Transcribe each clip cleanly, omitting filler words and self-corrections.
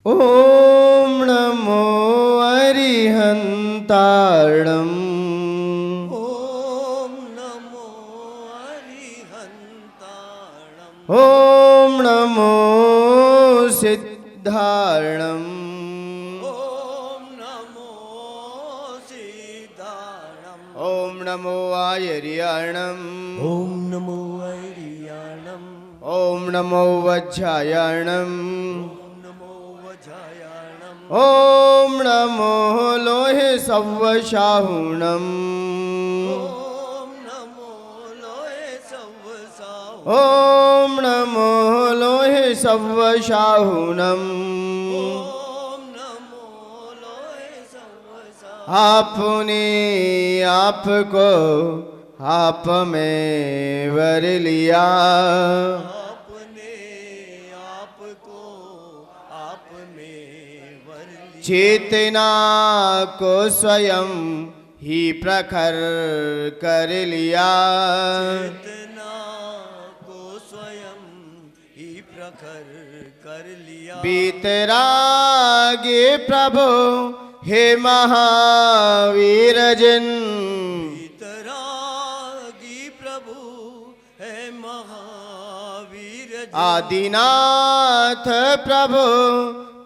ओम नमो अरिहंताणम् ओम नमो अरिहंताणम् ओम नमो सिद्धाणम् ओम नमो सिद्धाणम् ओम नमो आयर्याणम् ओम नमो ऐर्याणम् ओम नमो वज्रायणम् ओम नमो वज्रायणम् ओम नमो लोहे सव्वशाहुणम् ओम नमो लोहे सव्वसाहु ओम नमो लोहे सव्वशाहुणम् ओम नमो लोहे सव्वसाहु आपने आपको आप में वर लिया आपने आपको आप में वर लिया चेतना को स्वयं ही प्रखर कर लिया चेतना को स्वयं ही प्रखर कर लिया बीतरागे प्रभु हे महावीर जिन वितरागी प्रभु है महावीर जी। आदिनाथ प्रभु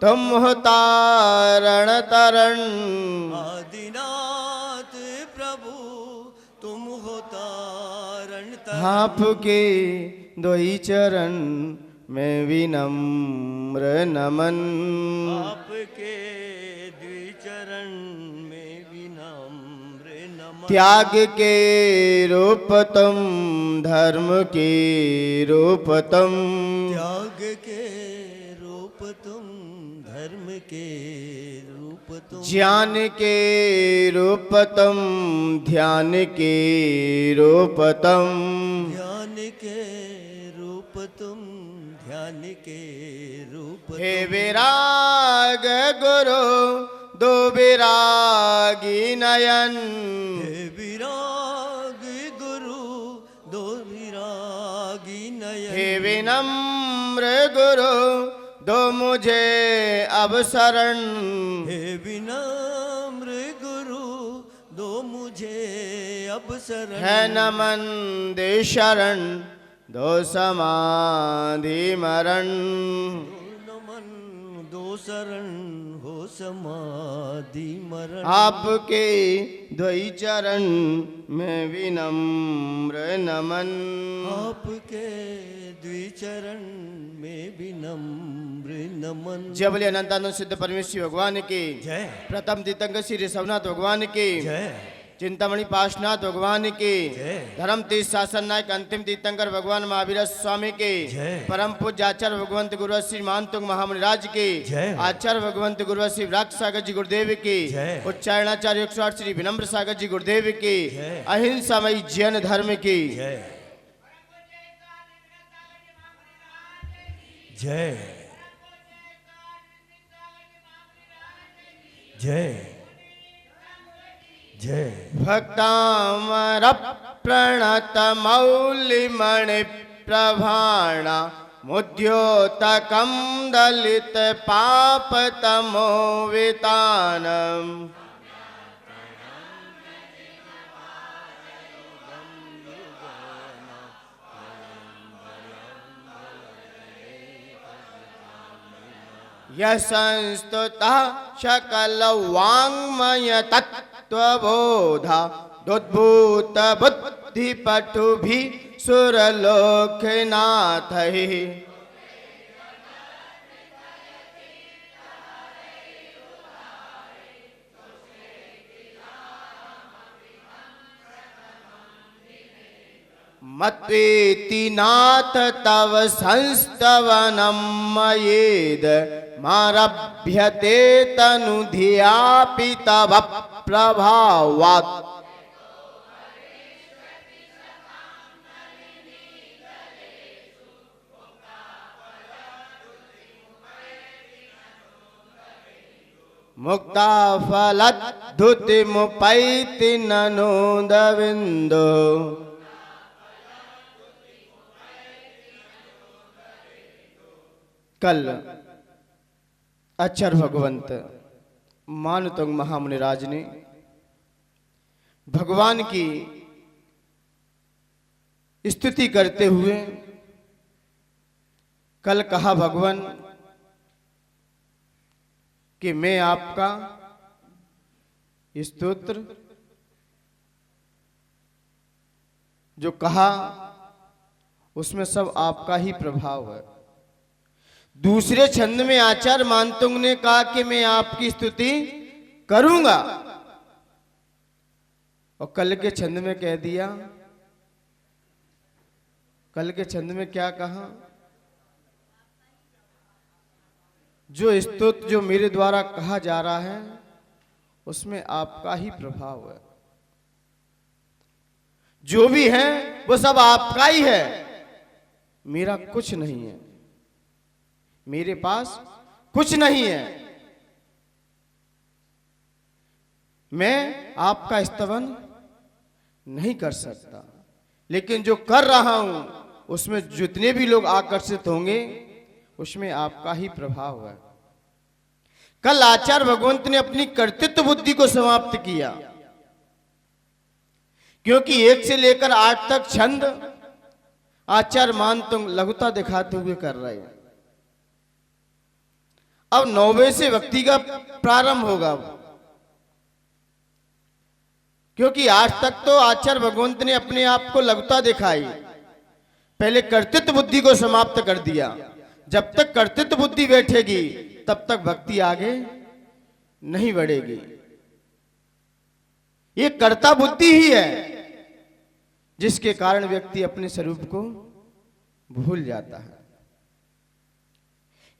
तुम हो तारण तरण आदिनाथ प्रभु तुम हो तारण तारण आपके दो ही चरण में विनम्र नमन आपके द्विचरण में विनम्र नमन त्याग के रूप तुम धर्म के रूप तुम त्याग के रूप तुम धर्म के रूप तुम ज्ञान के रूप तुम ध्यान के रूप तुम ध्यान के रूप तुम ध्यान के रूप हे विराग गुरु दो विरागी नयन हे विराग गुरु दो विरागी नयन हे विनम्र गुरु दो मुझे अवसरण हे विनम्र गुरु दो मुझे अवसर है नमन दे शरण दो समाधि मरण नमन दो शरण हो समाधि मरण आपके द्वि चरण में विनम्र नमन आपके द्विचरण में विनम्र नमन जबले अनंतानंद सिद्ध परमेश्वर भगवान की जय प्रथम तीर्थंकर श्री ऋषभनाथ भगवान की जय चिंतामणि पाशनाथ भगवान की जय धर्म तीर्थ शासन नायक अंतिम तीर्थंकर भगवान महावीर स्वामी के जय परम पूज्य आचार्य भगवंत गुरु श्री मानतुंग महामुनि राज की जय आचार्य भगवंत गुरु श्री विराग सागर जी गुरुदेव की जय उच्चारणाचार्य 108 श्री विनम्र सागर जी गुरुदेव की जय अहिंसामयी जैन धर्म की जय जय जय जय भक्तामर प्रणत मौलि मणि प्रभाणा मुद्योतकं दलित पाप तमो वितानम यशंस्तुतः सकल वाङ्मय तत्त्वबोधा दुद्भूत बुद्धि पटुभि सुरलोकनाथैः मत्वेति नाथ तव संस्तवनं मयेद मारभ्यते तनुधियापि तव प्रभावात् मुक्ता फलद्धुतिमुपैति ननोदविन्दो कल अक्षर भगवंत मानुतंग महामुनिराज ने भगवान की स्तुति करते हुए कल कहा भगवान कि मैं आपका स्तोत्र जो कहा उसमें सब आपका ही प्रभाव है। दूसरे छंद में आचार्य मानतुंग ने कहा कि मैं आपकी स्तुति करूंगा, और कल के छंद में कह दिया, कल के छंद में क्या कहा, जो स्तुति जो मेरे द्वारा कहा जा रहा है उसमें आपका ही प्रभाव है। जो भी है वो सब आपका ही है, मेरा कुछ नहीं है, मेरे पास कुछ नहीं है। मैं आपका स्तवन नहीं कर सकता, लेकिन जो कर रहा हूं उसमें जितने भी लोग आकर्षित होंगे उसमें आपका ही प्रभाव है। कल आचार्य भगवंत ने अपनी कर्तृत्व बुद्धि को समाप्त किया, क्योंकि 1 से लेकर 8 तक छंद आचार्य मानतुंग लघुता दिखाते हुए कर रहे हैं। अब 9वें से भक्ति का प्रारंभ होगा, क्योंकि 8 तक तो आचार्य भगवंत ने अपने आप को लघुता दिखाई, पहले कर्तृत्व बुद्धि को समाप्त कर दिया। जब तक कर्तृत्व बुद्धि बैठेगी तब तक भक्ति आगे नहीं बढ़ेगी। ये कर्ता बुद्धि ही है जिसके कारण व्यक्ति अपने स्वरूप को भूल जाता है,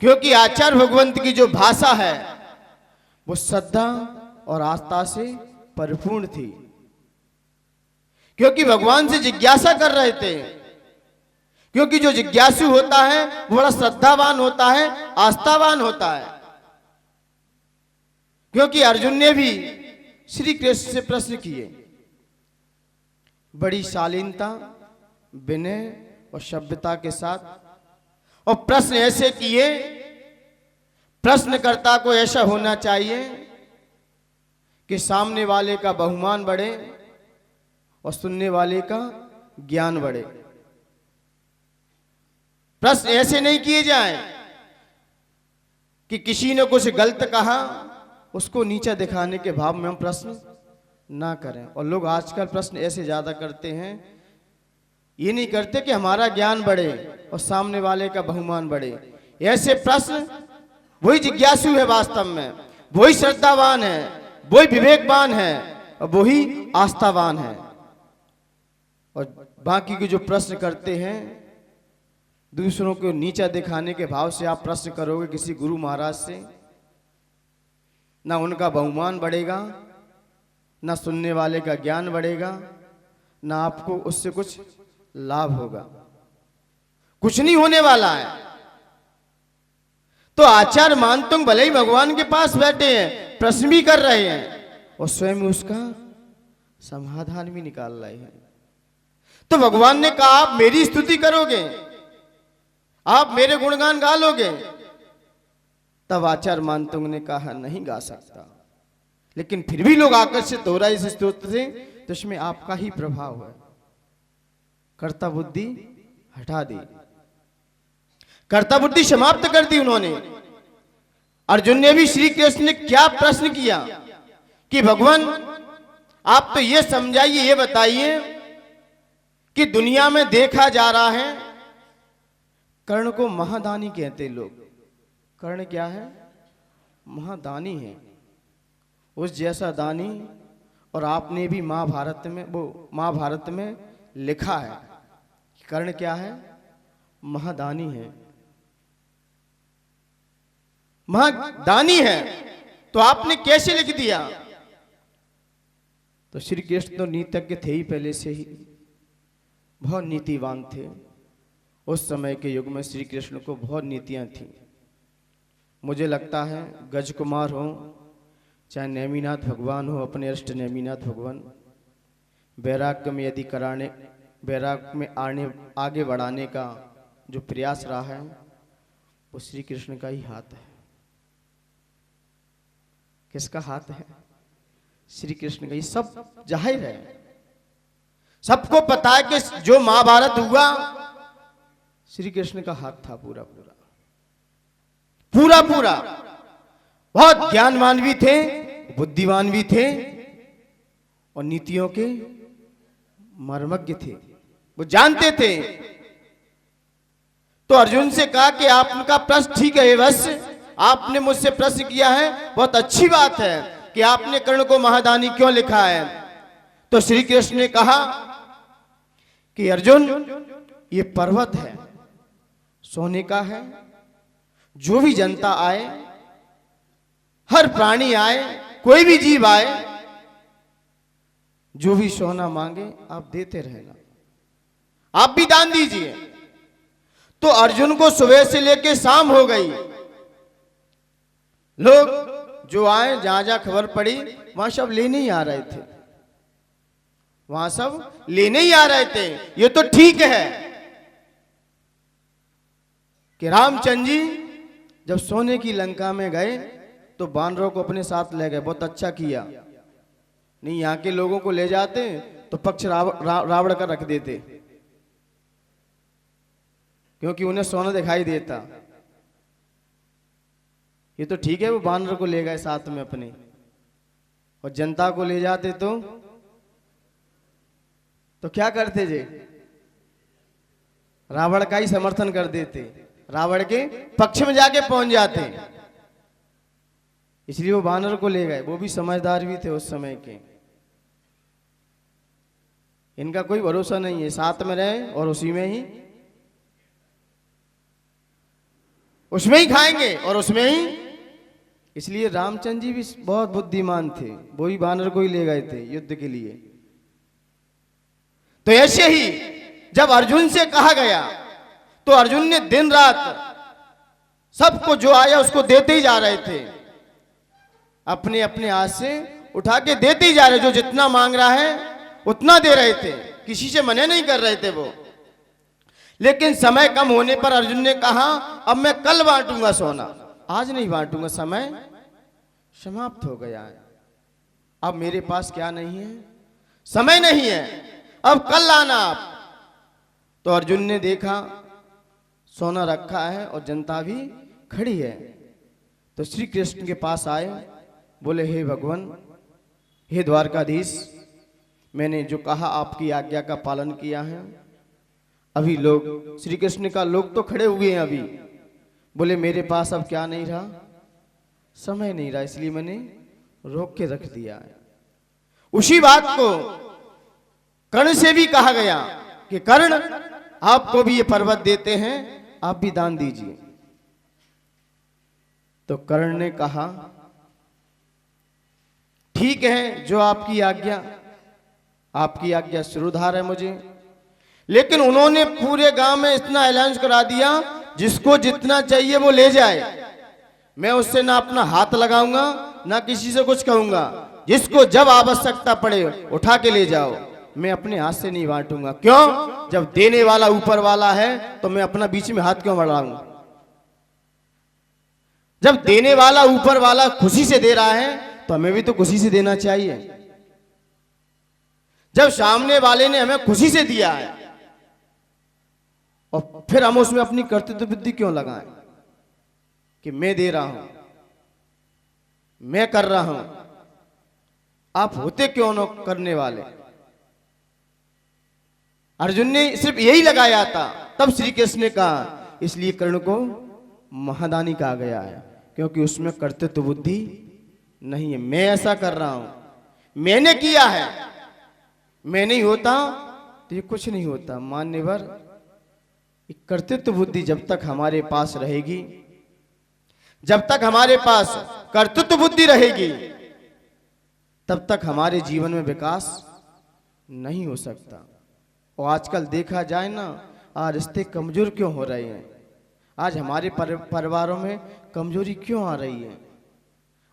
क्योंकि आचार्य भगवंत की जो भाषा है वो श्रद्धा और आस्था से परिपूर्ण थी, क्योंकि भगवान से जिज्ञासा कर रहे थे। क्योंकि जो जिज्ञासु होता है वो बड़ा श्रद्धावान होता है, आस्थावान होता है। क्योंकि अर्जुन ने भी श्री कृष्ण से प्रश्न किए, बड़ी शालीनता, विनय और सभ्यता के साथ, और प्रश्न ऐसे किए, प्रश्नकर्ता को ऐसा होना चाहिए कि सामने वाले का बहुमान बढ़े और सुनने वाले का ज्ञान बढ़े। प्रश्न ऐसे नहीं किए जाएं कि किसी ने कुछ गलत कहा उसको नीचा दिखाने के भाव में हम प्रश्न ना करें। और लोग आजकल प्रश्न ऐसे ज्यादा करते हैं, ये नहीं करते कि हमारा ज्ञान बढ़े और सामने वाले का बहुमान बढ़े। ऐसे प्रश्न, वही जिज्ञासु है वास्तव में, वही श्रद्धावान है, वही विवेकवान है और वही आस्थावान है। और बाकी के जो प्रश्न करते हैं दूसरों को नीचा दिखाने के भाव से आप प्रश्न करोगे किसी गुरु महाराज से, ना उनका बहुमान बढ़ेगा, ना सुनने वाले का ज्ञान बढ़ेगा, ना आपको उससे कुछ लाभ होगा, कुछ नहीं होने वाला है। तो आचार्य मानतुंग भले ही भगवान के पास बैठे हैं, प्रश्न भी कर रहे हैं और स्वयं उसका समाधान भी निकाल रहे हैं। तो भगवान ने कहा आप मेरी स्तुति करोगे, आप मेरे गुणगान गा लोगे? तब आचार्य मानतुंग ने कहा नहीं गा सकता, लेकिन फिर भी लोग आकर्षित हो रहा है इस स्तोत्र से, तो इसमें आपका ही प्रभाव है। कर्ता बुद्धि हटा दी, कर्ता बुद्धि समाप्त कर दी उन्होंने। अर्जुन ने भी श्री कृष्ण ने क्या प्रश्न किया कि भगवान आप तो ये समझाइए, ये बताइए कि दुनिया में देखा जा रहा है, कर्ण को महादानी कहते लोग। कर्ण क्या है? महादानी है, उस जैसा दानी। और आपने भी महाभारत में लिखा है कर्ण क्या है? महादानी है, महादानी है। तो आपने कैसे लिख दिया? तो श्री कृष्ण तो नीतिज्ञ थे ही, पहले से ही बहुत नीतिवान थे। उस समय के युग में श्री कृष्ण को बहुत नीतियां थी। मुझे लगता है गज कुमार हो चाहे नेमिनाथ भगवान हो, अपने अष्ट नेमिनाथ भगवान, वैराग्य में यदि कराने, वैराग्य में आगे बढ़ाने का जो प्रयास रहा है वो श्री कृष्ण का ही हाथ है। किसका हाथ है? श्री कृष्ण का। ये सब जाहिर है, सबको पता है कि जो महाभारत हुआ श्री कृष्ण का हाथ था पूरा पूरा पूरा पूरा। बहुत ज्ञानवान भी थे, बुद्धिमान भी थे और नीतियों के मर्मज्ञ थे, वो जानते थे। तो अर्जुन से कहा कि आपका प्रश्न ठीक है, बस आपने मुझसे प्रश्न किया है, बहुत अच्छी बात है कि आपने कर्ण को महादानी क्यों लिखा है। तो श्री कृष्ण ने कहा कि अर्जुन, ये पर्वत है, सोने का है। जो भी जनता आए, हर प्राणी आए, कोई भी जीव आए, जो भी सोना मांगे आप देते रहना, आप भी दान दीजिए। तो अर्जुन को सुबह से लेकर शाम हो गई, लोग जो आए, जहां जहां खबर पड़ी वहां सब लेने ही आ रहे थे, वहां सब लेने ही आ रहे थे। ये तो ठीक है कि रामचंद्र जी जब सोने की लंका में गए तो बानरों को अपने साथ ले गए, बहुत अच्छा किया। नहीं, यहां के लोगों को ले जाते तो पक्ष रावण का रख देते, क्योंकि उन्हें सोना दिखाई देता। ये तो ठीक है, वो बानर को ले गए साथ में अपने, और जनता को ले जाते तो क्या करते जे? रावण का ही समर्थन कर देते, रावण के पक्ष में जाके पहुंच जाते। इसलिए वो बानर को ले गए। वो भी समझदार भी थे उस समय के, इनका कोई भरोसा नहीं है, साथ में रहे और उसी में ही, उसमें ही खाएंगे और उसमें ही। इसलिए रामचंद्र जी भी बहुत बुद्धिमान थे, वो ही बानर को ही ले गए थे युद्ध के लिए। तो ऐसे ही जब अर्जुन से कहा गया तो अर्जुन ने दिन रात सबको जो आया उसको देते ही जा रहे थे, अपने अपने हाथ से उठा के देते ही जा रहे। जो जितना मांग रहा है उतना दे रहे थे, किसी से मना नहीं कर रहे थे वो। लेकिन समय कम होने पर अर्जुन ने कहा, अब मैं कल बांटूंगा सोना, आज नहीं बांटूंगा, समय समाप्त हो गया है। अब मेरे पास क्या नहीं है? समय नहीं है, अब कल लाना आप। तो अर्जुन ने देखा सोना रखा है और जनता भी खड़ी है, तो श्री कृष्ण के पास आए, बोले, हे भगवान, हे द्वारकाधीश, मैंने जो कहा आपकी आज्ञा का पालन किया है। अभी लोग, श्री कृष्ण का लोग तो खड़े हुए हैं अभी, बोले मेरे पास अब क्या नहीं रहा? समय नहीं रहा, इसलिए मैंने रोक के रख दिया है। उसी बात को कर्ण से भी कहा गया कि कर्ण, आपको भी ये पर्वत देते हैं, आप भी दान दीजिए। तो कर्ण ने कहा, ठीक है, जो आपकी आज्ञा शिरोधार है मुझे। लेकिन उन्होंने पूरे गांव में इतना ऐलान करा दिया, जिसको जितना चाहिए वो ले जाए, मैं उससे ना अपना हाथ लगाऊंगा ना किसी से कुछ कहूंगा। जिसको जब आवश्यकता पड़े उठा के ले जाओ, मैं अपने हाथ से नहीं बांटूंगा। क्यों? जब देने वाला ऊपर वाला है तो मैं अपना बीच में हाथ क्यों बढ़ाऊं? जब देने वाला ऊपर वाला खुशी से दे रहा है तो हमें भी तो खुशी से देना चाहिए। जब सामने वाले ने हमें खुशी से दिया है और फिर हम उसमें अपनी कर्तव्य बुद्धि क्यों लगाएं कि मैं दे रहा हूं, मैं कर रहा हूं, आप होते क्यों न करने वाले? अर्जुन ने सिर्फ यही लगाया था। तब श्री कृष्ण ने कहा, इसलिए कर्ण को महादानी कहा गया है, क्योंकि उसमें कर्तव्य बुद्धि नहीं है। मैं ऐसा कर रहा हूं, मैंने किया है, मैं नहीं होता तो ये कुछ नहीं होता। मान्यवर, कर्तव्य बुद्धि जब तक हमारे पास रहेगी, जब तक हमारे पास कर्तव्य बुद्धि रहेगी, तब तक हमारे जीवन में विकास नहीं हो सकता। और आजकल देखा जाए ना, आज रिश्ते कमजोर क्यों हो रहे हैं? आज हमारे परिवारों में कमजोरी क्यों आ रही है?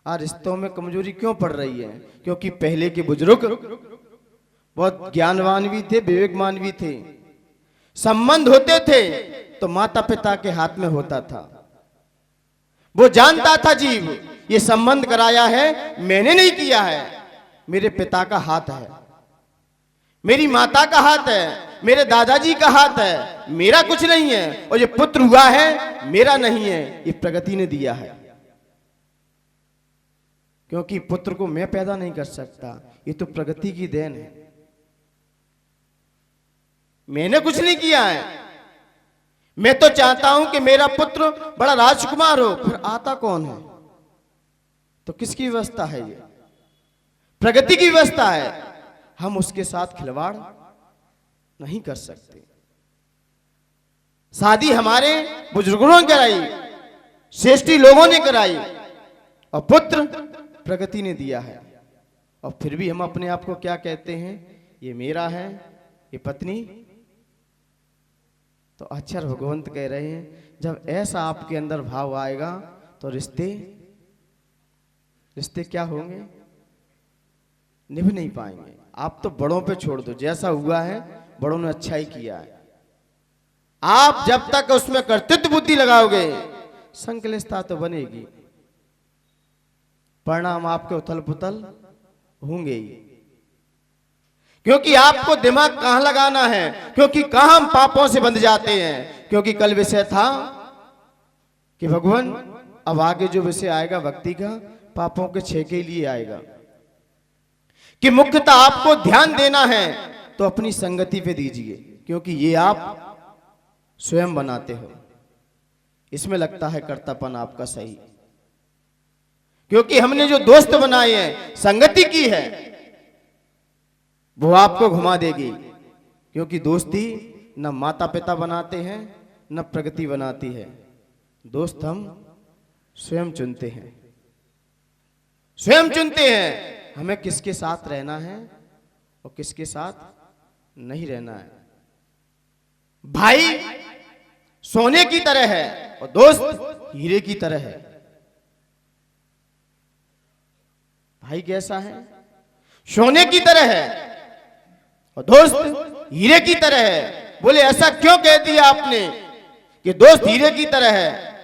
आज रिश्तों में कमजोरी क्यों पड़ रही है? क्योंकि पहले के बुजुर्ग बहुत ज्ञानवान भी थे, विवेकवान भी थे। संबंध होते थे तो माता पिता के हाथ में होता था। वो जानता था जीव ये संबंध कराया है मैंने नहीं किया है, मेरे पिता का हाथ है, मेरी माता का हाथ है, मेरे दादाजी का हाथ है, मेरा कुछ नहीं है। और ये पुत्र हुआ है मेरा नहीं है, ये प्रगति ने दिया है। क्योंकि पुत्र को मैं पैदा नहीं कर सकता, ये तो प्रगति की देन है, मैंने कुछ नहीं किया है। मैं तो चाहता हूं कि मेरा पुत्र बड़ा राजकुमार हो, फिर आता कौन है? तो किसकी व्यवस्था है? ये प्रगति की व्यवस्था है। हम उसके साथ खिलवाड़ नहीं कर सकते। शादी हमारे बुजुर्गों ने कराई, श्रेष्ठी लोगों ने कराई, और पुत्र प्रगति ने दिया है। और फिर भी हम अपने आप को क्या कहते हैं? ये मेरा है, ये पत्नी। तो अक्षर भगवंत कह रहे हैं जब ऐसा आपके अंदर भाव आएगा तो रिश्ते क्या होंगे? निभ नहीं पाएंगे। आप तो बड़ों पे छोड़ दो, जैसा हुआ है बड़ों ने अच्छा ही किया है। आप जब तक उसमें कर्तृत्व बुद्धि लगाओगे संकलिष्ठता तो बनेगी, परिणाम आपके उथल पुथल होंगे ही। क्योंकि आपको दिमाग कहां लगाना है, क्योंकि कहां हम पापों से बंध जाते हैं। क्योंकि कल विषय था कि भगवान, अब आगे जो विषय आएगा भक्ति का, पापों के क्षय के लिए आएगा। कि मुख्यतः आपको ध्यान देना है तो अपनी संगति पे दीजिए, क्योंकि ये आप स्वयं बनाते हो। इसमें लगता है कर्तापन आपका सही, क्योंकि हमने जो दोस्त बनाए हैं, संगति की है, वो आपको घुमा देगी। क्योंकि दोस्ती न माता पिता बनाते हैं न प्रगति बनाती है। दोस्त हम स्वयं चुनते हैं, स्वयं चुनते हैं हमें किसके साथ रहना है और किसके साथ नहीं रहना है। भाई सोने की तरह है और दोस्त हीरे की तरह है। भाई कैसा है? सोने की तरह है और दोस्त हीरे की तरह है। बोले ऐसा क्यों कह दिया आपने कि दोस्त हीरे की तरह है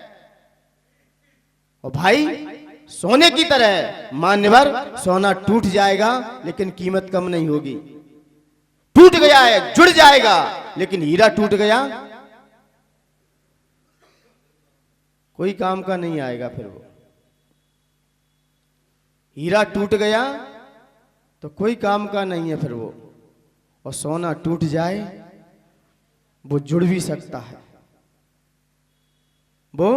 और भाई सोने की तरह है? मान्यवर, सोना टूट जाएगा लेकिन कीमत कम नहीं होगी। टूट गया है, जुड़ जाएगा, लेकिन हीरा टूट गया कोई काम का नहीं आएगा। फिर वो हीरा टूट गया तो कोई काम का नहीं है फिर वो। और सोना टूट जाए वो जुड़ भी सकता है, वो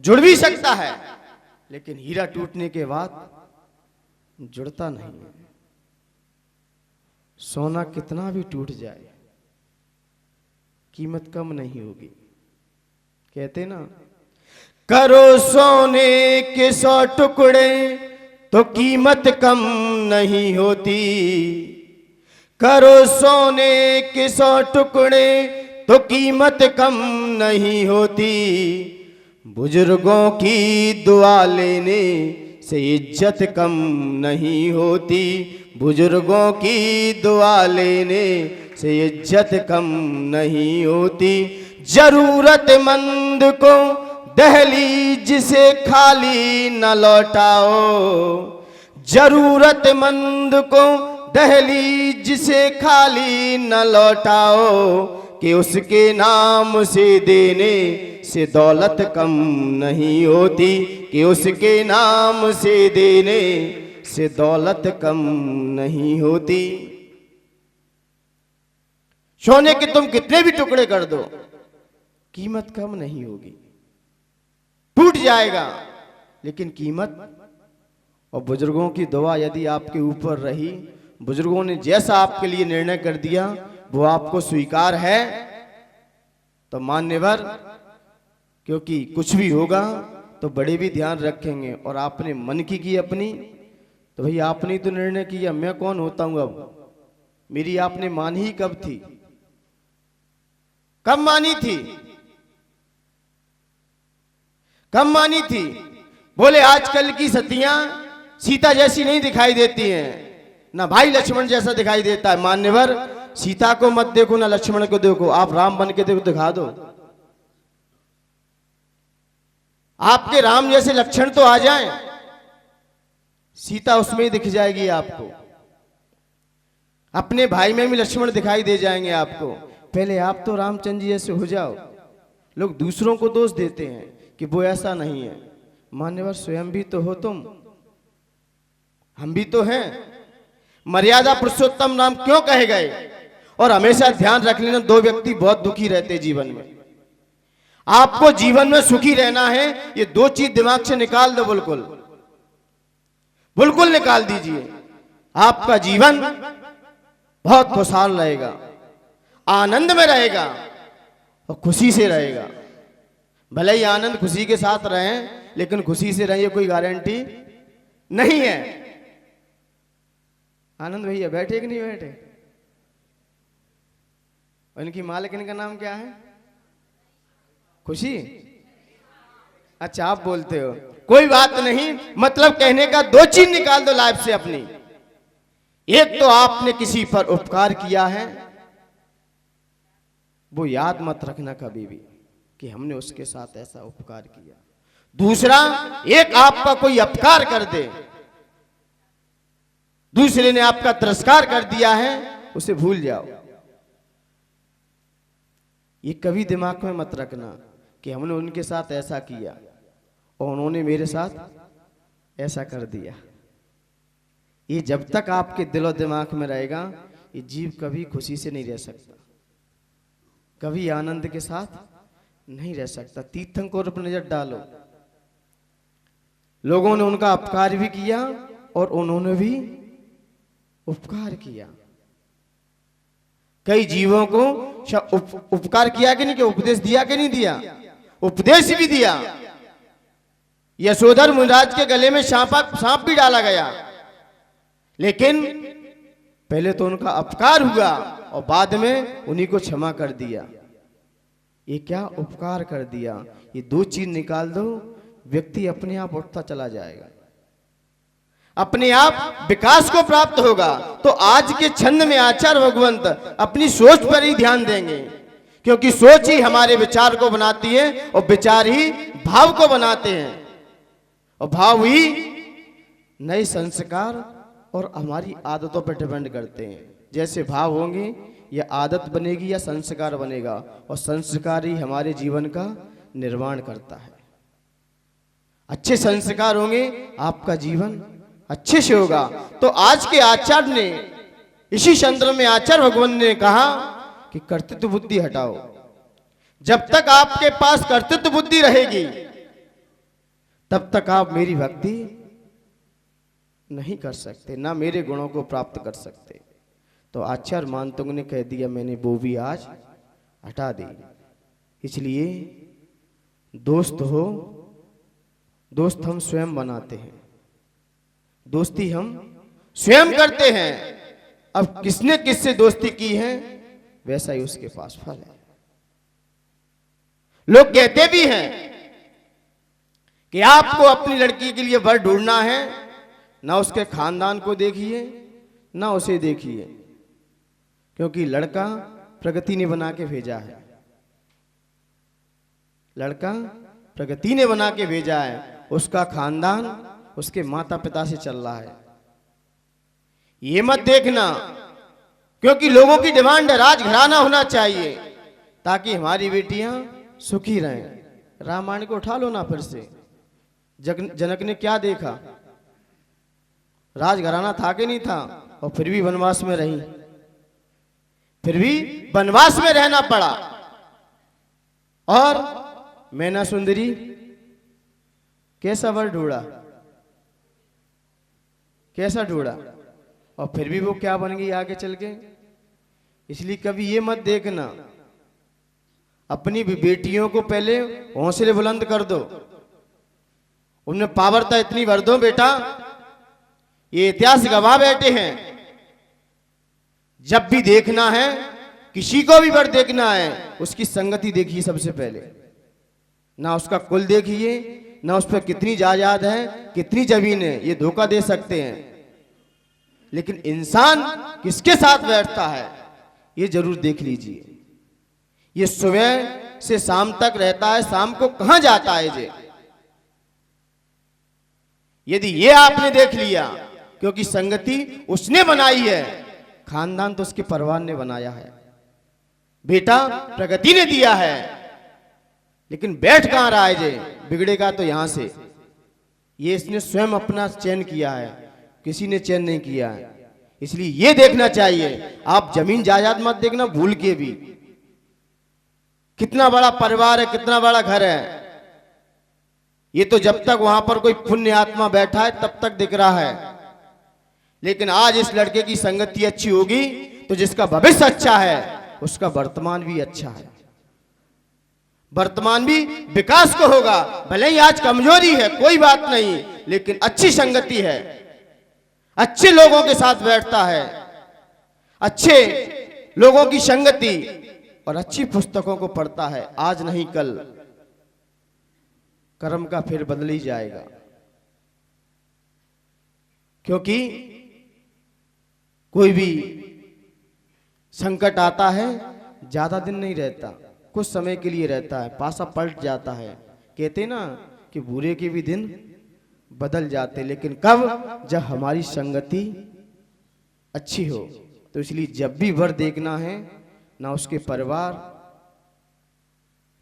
जुड़ भी सकता है, लेकिन हीरा टूटने के बाद जुड़ता नहीं है। सोना कितना भी टूट जाए कीमत कम नहीं होगी। कहते ना, करो सोने के 100 टुकड़े तो कीमत कम नहीं होती। करो सोने के 100 टुकड़े तो कीमत कम नहीं होती। बुजुर्गों की दुआ लेने से इज्जत कम नहीं होती। बुजुर्गों की दुआ लेने से इज्जत कम नहीं होती। जरूरतमंद को दहलीज से खाली न लौटाओ। जरूरतमंद को दहलीज से खाली न लौटाओ, कि उसके नाम से देने से दौलत कम नहीं होती। कि उसके नाम से देने से दौलत कम नहीं होती। सोने के तुम कितने भी टुकड़े कर दो कीमत कम नहीं होगी। टूट जाएगा लेकिन कीमत। और बुजुर्गों की दुआ यदि आपके ऊपर रही, बुजुर्गों ने जैसा आपके लिए निर्णय कर दिया वो आपको स्वीकार है, तो मान्यवर, क्योंकि कुछ भी होगा तो बड़े भी ध्यान रखेंगे। और आपने मन की अपनी, तो भाई आपने ही तो निर्णय किया, मैं कौन होता हूं अब? मेरी आपने मानी ही कब थी? कब मानी थी? कब मानी थी? बोले आजकल की सतियां सीता जैसी नहीं दिखाई देती हैं, ना भाई लक्ष्मण जैसा दिखाई देता है। मान्यवर, सीता को मत देखो ना लक्ष्मण को देखो, आप राम बन के देखो, दिखा दो। आपके राम जैसे लक्षण तो आ जाएं, सीता उसमें ही दिख जाएगी आपको, अपने भाई में भी लक्ष्मण दिखाई दे जाएंगे आपको। पहले आप तो रामचंद्र जी जैसे हो जाओ। लोग दूसरों को दोष देते हैं कि वो ऐसा नहीं है, मान्यवर स्वयं भी तो हो तुम, हम भी तो हैं। मर्यादा पुरुषोत्तम नाम क्यों कहे गए? और हमेशा ध्यान रख लेना, दो व्यक्ति बहुत दुखी रहते जीवन में। आपको जीवन में सुखी रहना है, ये दो चीज दिमाग से निकाल दो, बिल्कुल बिल्कुल निकाल दीजिए। आपका जीवन बहुत खुशहाल रहेगा, आनंद में रहेगा और खुशी से रहेगा। भले ही आनंद खुशी के साथ रहें, लेकिन खुशी से रहिए कोई गारंटी नहीं है। आनंद भैया बैठे कि नहीं बैठे? इनकी मालिकिन का नाम क्या है? खुशी? अच्छा, आप बोलते हो, कोई बात नहीं। मतलब कहने का दो चीज निकाल दो लाइफ से अपनी। एक तो आपने किसी पर उपकार किया है, वो याद मत रखना कभी भी कि हमने उसके साथ ऐसा उपकार किया। दूसरा, एक आपका कोई अपकार कर दे, दूसरे ने आपका तिरस्कार कर दिया है, उसे भूल जाओ। ये कभी दिमाग में मत रखना कि हमने उनके साथ ऐसा किया और उन्होंने मेरे साथ ऐसा कर दिया। ये जब तक आपके दिलो दिमाग में रहेगा, ये जीव कभी खुशी से नहीं रह सकता, कभी आनंद के साथ नहीं रह सकता। तीर्थंकर पर नजर डालो, लोगों ने उनका अपकार भी किया और उन्होंने भी उपकार किया। कई जीवों को उपकार किया कि नहीं किया? उपदेश दिया कि नहीं दिया? उपदेश भी दिया। यशोधर मुनिराज के गले में सांप भी डाला गया, लेकिन पहले तो उनका अपकार हुआ और बाद में उन्हीं को क्षमा कर दिया। ये क्या उपकार कर दिया? ये दो चीज निकाल दो, व्यक्ति अपने आप उठता चला जाएगा, अपने आप विकास को प्राप्त होगा। तो आज के छंद में आचार्य भगवंत अपनी सोच पर ही ध्यान देंगे, क्योंकि सोच ही हमारे विचार को बनाती है और विचार ही भाव को बनाते हैं और भाव ही नए संस्कार और हमारी आदतों पर डिपेंड करते हैं। जैसे भाव होंगे या आदत बनेगी या संस्कार बनेगा, और संस्कार ही हमारे जीवन का निर्माण करता है। अच्छे संस्कार होंगे, आपका जीवन अच्छे से होगा। तो आज के आचार्य ने इसी संदर्भ में आचार्य भगवान ने कहा कि कर्तृत्व बुद्धि हटाओ। जब तक आपके पास कर्तृत्व बुद्धि रहेगी, तब तक आप मेरी भक्ति नहीं कर सकते, ना मेरे गुणों को प्राप्त कर सकते। तो आचार्य मानतुंग ने कह दिया, मैंने वो भी आज हटा दी। इसलिए दोस्त हो, दोस्त हम स्वयं बनाते हैं, दोस्ती हम स्वयं करते हैं। अब किसने किससे दोस्ती की है, वैसा ही उसके पास फल है। लोग कहते भी हैं कि आपको अपनी लड़की के लिए वर ढूंढना है, ना उसके खानदान को देखिए ना उसे देखिए, क्योंकि लड़का प्रगति ने बना के भेजा है, लड़का प्रगति ने बना के भेजा है। उसका खानदान उसके माता पिता से चल रहा है। ये मत देखना, क्योंकि लोगों की डिमांड है राजघराना होना चाहिए ताकि हमारी बेटियां सुखी रहें। रामायण को उठा लो ना फिर से। जनक ने क्या देखा? राजघराना था कि नहीं था? और फिर भी वनवास में रही, फिर भी वनवास में रहना पड़ा। और मैना सुंदरी कैसा वर ढूंढा, कैसा ढूंढा, और फिर भी वो क्या बन गई आगे चल के। इसलिए कभी ये मत देखना, अपनी बेटियों को पहले हौसले बुलंद कर दो, उनमें पावरता इतनी भर दो बेटा, ये इतिहास गवाह बैठे हैं। जब भी देखना है, किसी को भी वर देखना है, उसकी संगति देखिए सबसे पहले, ना उसका कुल देखिए, ना उस पर कितनी जायदाद है, कितनी जमीन है, ये धोखा दे सकते हैं। लेकिन इंसान किसके साथ बैठता है ये जरूर देख लीजिए। ये सुबह से शाम तक रहता है, शाम को कहां जाता है यदि ये आपने देख लिया, क्योंकि संगति उसने बनाई है, खानदान तो उसके परिवार ने बनाया है, बेटा प्रगति ने दिया है, लेकिन बैठ कहां रहा है जे, बिगड़ेगा तो यहां से। ये इसने स्वयं अपना चयन किया है, किसी ने चयन नहीं किया है। इसलिए ये देखना चाहिए, आप जमीन जायदाद मत देखना भूल के भी, कितना बड़ा परिवार है, कितना बड़ा घर है, ये तो जब तक वहां पर कोई पुण्य आत्मा बैठा है तब तक दिख रहा है। लेकिन आज इस लड़के की संगति अच्छी होगी तो जिसका भविष्य अच्छा है उसका वर्तमान भी अच्छा है, वर्तमान भी विकास को होगा। भले ही आज कमजोरी है कोई बात नहीं, लेकिन अच्छी संगति है, अच्छे लोगों के साथ बैठता है, अच्छे लोगों की संगति और अच्छी पुस्तकों को पढ़ता है, आज नहीं कल कर्म का फिर बदल ही जाएगा। क्योंकि कोई भी संकट आता है ज्यादा दिन नहीं रहता, कुछ समय के लिए रहता है, पासा पलट जाता है। कहते ना कि बुरे के भी दिन बदल जाते, लेकिन कब? जब हमारी संगति अच्छी हो। तो इसलिए जब भी वर देखना है, ना उसके परिवार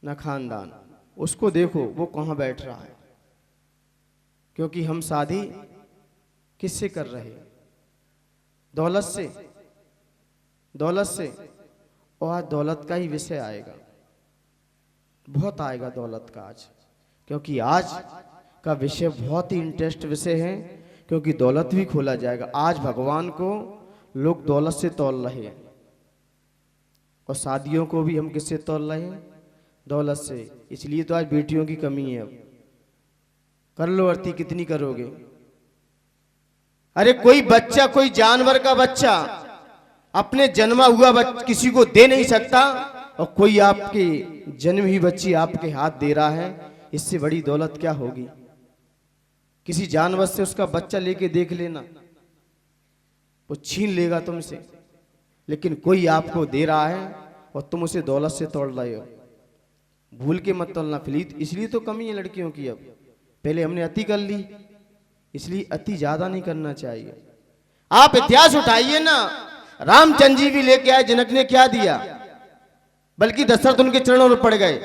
ना खानदान, उसको देखो वो कहां बैठ रहा है। क्योंकि हम शादी किससे कर रहे हैं? दौलत से, दौलत से। और आज दौलत का ही विषय आएगा, बहुत आएगा दौलत का आज, क्योंकि आज का विषय बहुत ही इंटरेस्ट विषय है, क्योंकि दौलत भी खोला जाएगा। आज भगवान को लोग दौलत से तौल रहे हैं, और शादियों को भी हम किससे तौल रहे हैं? दौलत से। इसलिए तो आज बेटियों की कमी है। अब कर लो आरती, कितनी करोगे? अरे कोई बच्चा, कोई जानवर का बच्चा अपने जन्मा हुआ किसी को दे नहीं सकता, और कोई आपके जन्म ही बच्ची आपके हाथ दे रहा है, इससे बड़ी दौलत क्या होगी? किसी जानवर से उसका बच्चा लेके देख लेना, वो छीन लेगा तुमसे, लेकिन कोई आपको दे रहा है और तुम उसे दौलत से तोड़ रहे हो। भूल के मत तोड़ना। इसलिए तो कमी है लड़कियों की। अब पहले हमने अति कर ली, इसलिए अति ज्यादा नहीं करना चाहिए। आप इतिहास उठाइए ना, रामचंद्र जी भी लेके आए, जनक ने क्या दिया? बल्कि दशरथ उनके चरणों में पड़ गए।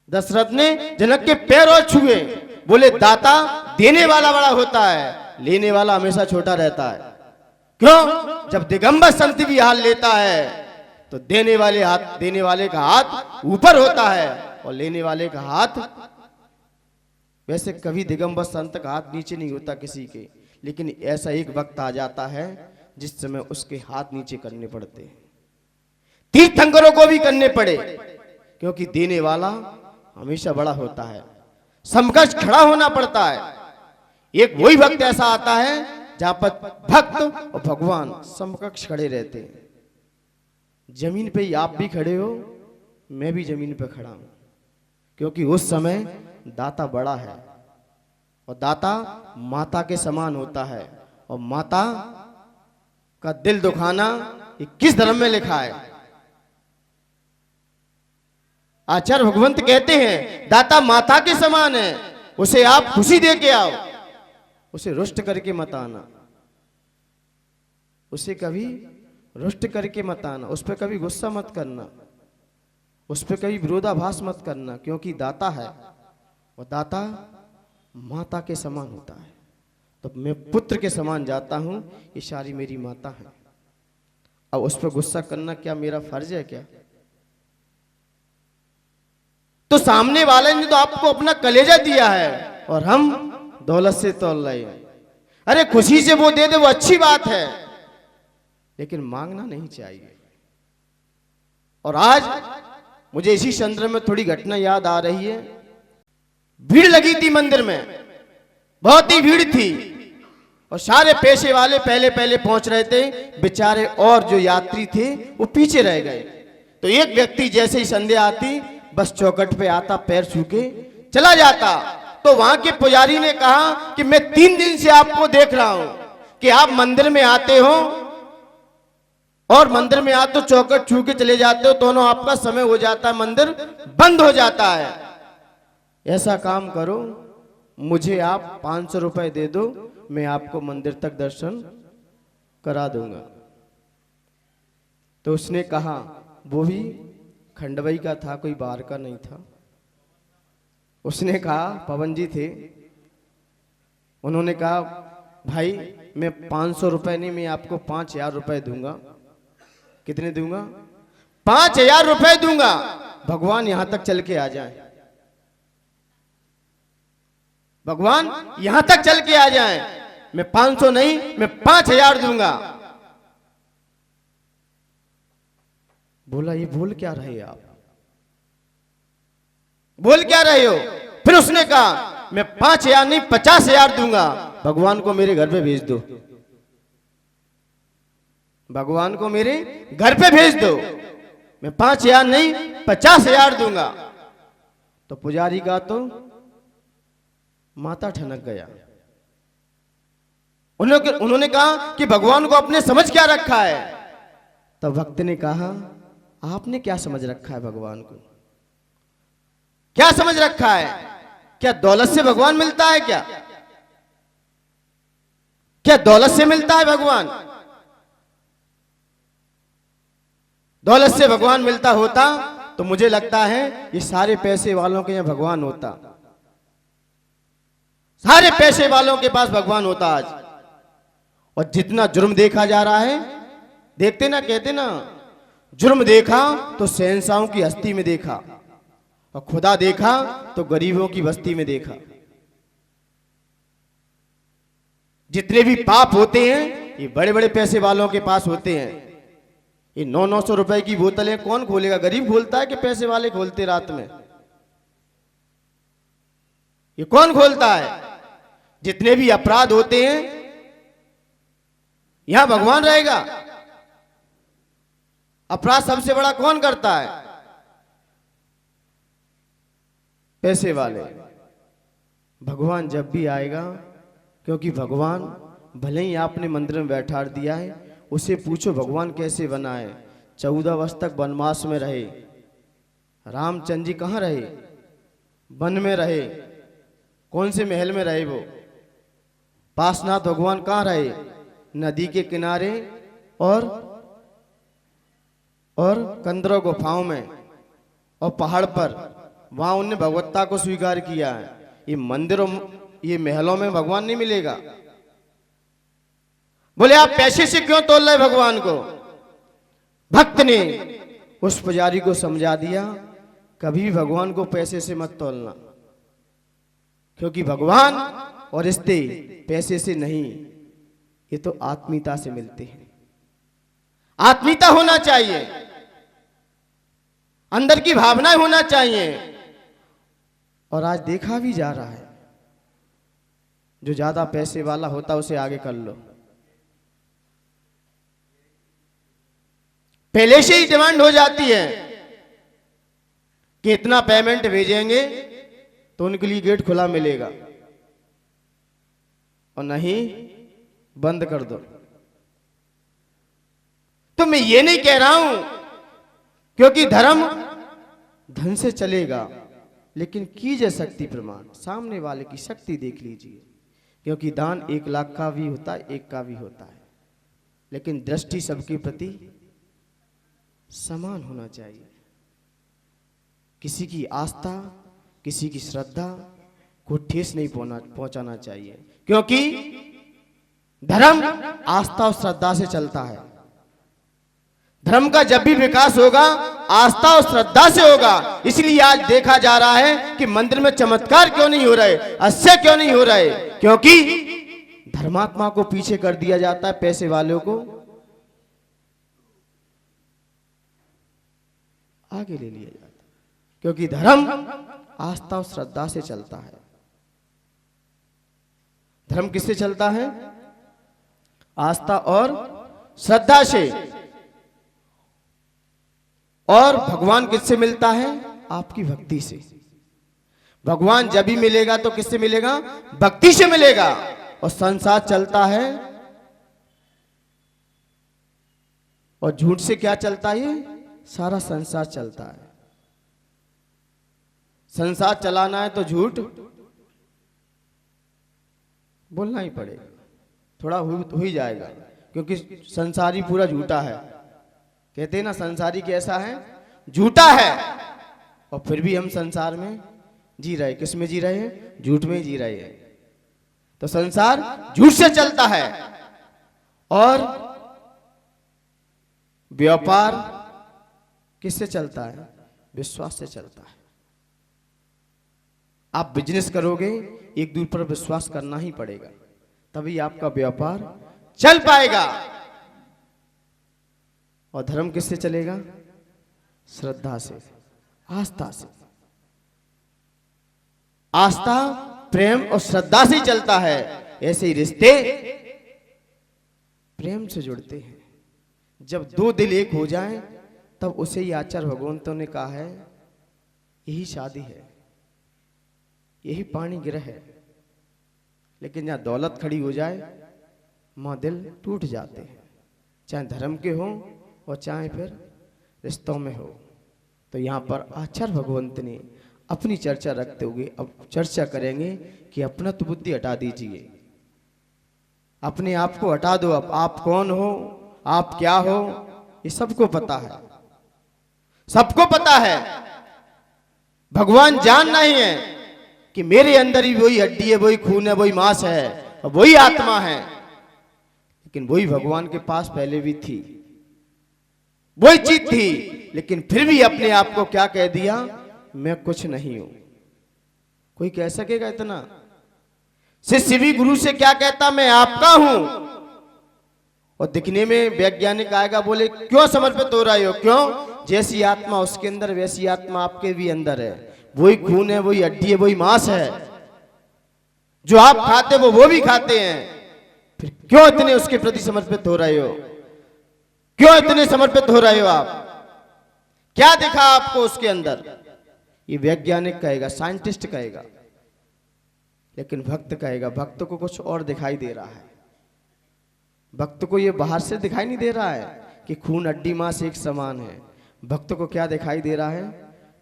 दशरथ ने जनक के पैर और छुए, बोले दाता देने वाला बड़ा होता है, लेने वाला हमेशा छोटा रहता है। क्यों? जब दिगंबर संत भी हाथ लेता है तो देने वाले का हाथ ऊपर होता है, और लेने वाले का हाथ, वैसे कभी दिगंबर संत का हाथ नीचे नहीं होता किसी के, लेकिन ऐसा एक वक्त आ जाता है जिस समय उसके हाथ नीचे करने पड़ते हैं। तीर्थंकरों को भी करने पड़े, क्योंकि देने वाला हमेशा बड़ा होता है, समकक्ष खड़ा होना पड़ता है। एक वही वक्त ऐसा आता है जहां पर भक्त और भगवान समकक्ष खड़े रहते हैं। जमीन पे ही आप भी खड़े हो, मैं भी जमीन पे खड़ा हूं, क्योंकि उस समय दाता बड़ा है, और दाता माता के समान होता है। और माता का दिल दुखाना ये किस धर्म में लिखा है? आचार्य भगवंत कहते हैं दाता माता के समान है, उसे आप खुशी दे के आओ, उसे रुष्ट करके मत आना, उसे कभी रुष्ट करके मत आना, उस पर कभी गुस्सा मत करना, उस पर कभी विरोधाभास मत करना, क्योंकि दाता है और दाता माता के समान होता है। तो मैं पुत्र के समान जाता हूं, ये सारी मेरी माता है। अब उस पर गुस्सा करना क्या मेरा फर्ज है क्या? तो सामने वाले ने तो आपको अपना कलेजा दिया है और हम दौलत से तौल रहे हैं। अरे खुशी से वो दे दे, वो अच्छी बात है, लेकिन मांगना नहीं चाहिए। और आज मुझे इसी संदर्भ में थोड़ी घटना याद आ रही है। भीड़ लगी थी मंदिर में, बहुत ही भीड़ थी, और सारे पेशे वाले पहले पहले पहुंच रहे थे, बेचारे और जो यात्री थे वो पीछे रह गए। तो एक व्यक्ति जैसे ही संध्या आती बस चौखट पे आता, पैर छू के चला जाता। तो वहां के पुजारी ने कहा कि मैं 3 दिन से आपको देख रहा हूं कि आप मंदिर में आते हो और मंदिर में आ तो चौखट छू के चले जाते हो, दोनों आपका समय हो जाता है, मंदिर बंद हो जाता है। ऐसा काम करो मुझे आप 500 रुपए दे दो, मैं आपको मंदिर तक दर्शन करा दूंगा। तो उसने कहा, वो भी खंडवई का था, कोई बाहर का नहीं था। उसने कहा, पवन जी थे, उन्होंने कहा, भाई मैं 500 रुपए नहीं, मैं आपको 5000 रुपए दूंगा। कितने दूंगा? 5000 रुपए दूंगा, भगवान यहां तक चल के आ जाए, भगवान यहां तक चल के आ जाए। मैं 500 नहीं, मैं 5000 दूंगा। बोला, ये बोल क्या रहे आप, बोल क्या रहे हो? फिर उसने कहा, मैं 5000 नहीं 50,000 दूंगा, भगवान को मेरे घर पे भेज दो, भगवान को मेरे घर पे भेज दो। मैं 5000 नहीं 50,000 दूंगा। तो पुजारी का तो माथा ठनक गया। उन्होंने कहा कि भगवान को अपने समझ क्या रखा है? तब भक्त ने कहा, आपने क्या समझ रखा है भगवान को? क्या समझ रखा है? क्या दौलत से भगवान मिलता है? क्या दौलत से मिलता है भगवान? दौलत से भगवान मिलता होता तो मुझे लगता है ये सारे पैसे वालों के यहाँ भगवान होता, सारे पैसे वालों के पास भगवान होता आज। और जितना जुर्म देखा जा रहा है, देखते ना, कहते ना, जुर्म देखा तो शहंशाहों की हस्ती में देखा, और खुदा देखा तो गरीबों की बस्ती में देखा। जितने भी पाप होते हैं ये बड़े बड़े पैसे वालों के पास होते हैं। ये 900 रुपए की बोतलें कौन खोलेगा? गरीब खोलता है कि पैसे वाले खोलते रात में? ये कौन खोलता है? जितने भी अपराध होते हैं यहां भगवान रहेगा। अपराध सबसे बड़ा कौन करता है? पैसे वाले। भगवान जब भी आएगा, क्योंकि भगवान भले ही आपने मंदिर में बैठा दिया है, उसे पूछो भगवान कैसे बना है। 14 वर्ष तक वनवास में रहे, रामचंद्र जी कहाँ रहे? वन में रहे। कौन से महल में रहे वो? पासनाथ भगवान कहाँ रहे? नदी के किनारे और कंदरा गुफाओं में और पहाड़ पर, वहां उन्होंने भगवत्ता को स्वीकार किया है। ये मंदिरों, ये महलों में भगवान नहीं मिलेगा। बोले आप पैसे से क्यों तोल रहे भगवान को? भक्त ने उस पुजारी को समझा दिया, कभी भी भगवान को पैसे से मत तोलना, क्योंकि भगवान और रिश्ते पैसे से नहीं, ये तो आत्मीयता से मिलते हैं। आत्मीयता होना चाहिए, अंदर की भावनाएं होना चाहिए। और आज देखा भी जा रहा है, जो ज्यादा पैसे वाला होता उसे आगे कर लो। पहले से ही डिमांड हो जाती है कि इतना पेमेंट भेजेंगे तो उनके लिए गेट खुला मिलेगा, और नहीं बंद कर दो। तो मैं ये नहीं कह रहा हूं, क्योंकि धर्म धन से चलेगा, लेकिन कीजिए शक्ति प्रमाण, सामने वाले की शक्ति देख लीजिए। क्योंकि दान 1 लाख का भी होता है, 1 का भी होता है, लेकिन दृष्टि सबके प्रति समान होना चाहिए। किसी की आस्था, किसी की श्रद्धा को ठेस नहीं पहुंचाना चाहिए, क्योंकि धर्म आस्था और श्रद्धा से चलता है। धर्म का जब भी विकास होगा आस्था और श्रद्धा से होगा। इसलिए आज देखा जा रहा है कि मंदिर में चमत्कार क्यों नहीं हो रहे, अश्चर्य क्यों नहीं हो रहे, क्योंकि धर्मात्मा को पीछे कर दिया जाता है, पैसे वालों को आगे ले लिया जाता है। क्योंकि धर्म आस्था और श्रद्धा से चलता है। धर्म किससे चलता है? आस्था और श्रद्धा से। और भगवान किससे मिलता है? आपकी भक्ति से। भगवान जब भी मिलेगा तो किससे मिलेगा? भक्ति से मिलेगा। और संसार चलता है, और झूठ से क्या चलता है? सारा संसार चलता है। संसार चलाना है तो झूठ बोलना ही पड़ेगा, थोड़ा हो ही जाएगा, क्योंकि संसारी पूरा झूठा है। कहते हैं ना, संसारी कैसा है, झूठा है। और फिर भी हम संसार में जी रहे, किस में जी रहे हैं, झूठ में ही जी रहे हैं। तो संसार झूठ से चलता है और व्यापार किससे चलता है, विश्वास से चलता है। आप बिजनेस करोगे, एक दूसरे पर विश्वास करना ही पड़ेगा, तभी आपका व्यापार चल पाएगा। और धर्म किससे चलेगा, श्रद्धा से, आस्था से। आस्था, प्रेम और श्रद्धा से चलता है। ऐसे ही रिश्ते प्रेम से जुड़ते हैं। जब दो दिल एक हो जाएं, तब उसे ही आचार्य भगवंतों ने कहा है, यही शादी है, यही पाणी गिरह है। लेकिन जहां दौलत खड़ी हो जाए, वहां दिल टूट जाते हैं, चाहे धर्म के हो और चाहे फिर रिश्तों में हो। तो यहाँ पर आचार्य भगवंत ने अपनी चर्चा रखते हुए अब चर्चा करेंगे कि अपना तो बुद्धि हटा दीजिए, अपने आप को हटा दो। अब आप कौन हो, आप क्या हो, ये सबको पता है, सबको पता है। भगवान जान नहीं है कि मेरे अंदर ही वही हड्डी है, वही खून है, वही मांस है, वही आत्मा है। लेकिन वही भगवान के पास पहले भी थी, वही चीज थी, लेकिन फिर भी अपने आप को क्या कह दिया, मैं कुछ नहीं हूं। कोई कह सकेगा इतना? शिष्य भी गुरु से क्या कहता, मैं आपका हूं। और दिखने में वैज्ञानिक आएगा, बोले क्यों समर्पित हो रहे हो, क्यों? जैसी आत्मा उसके अंदर वैसी आत्मा आपके भी अंदर है, वही खून है, वही हड्डी है, वही मांस है। जो आप खाते वो भी खाते हैं। फिर क्यों इतने उसके प्रति समर्पित हो रहे हो, क्यों इतने समर्पित हो रहे हो आप? क्या दिखा आपको उसके अंदर? ये वैज्ञानिक कहेगा, साइंटिस्ट कहेगा। लेकिन भक्त कहेगा, भक्त को कुछ और दिखाई दे रहा है। भक्त को ये बाहर से दिखाई नहीं दे रहा है कि खून हड्डी मांस एक समान है। भक्त को क्या दिखाई दे रहा है?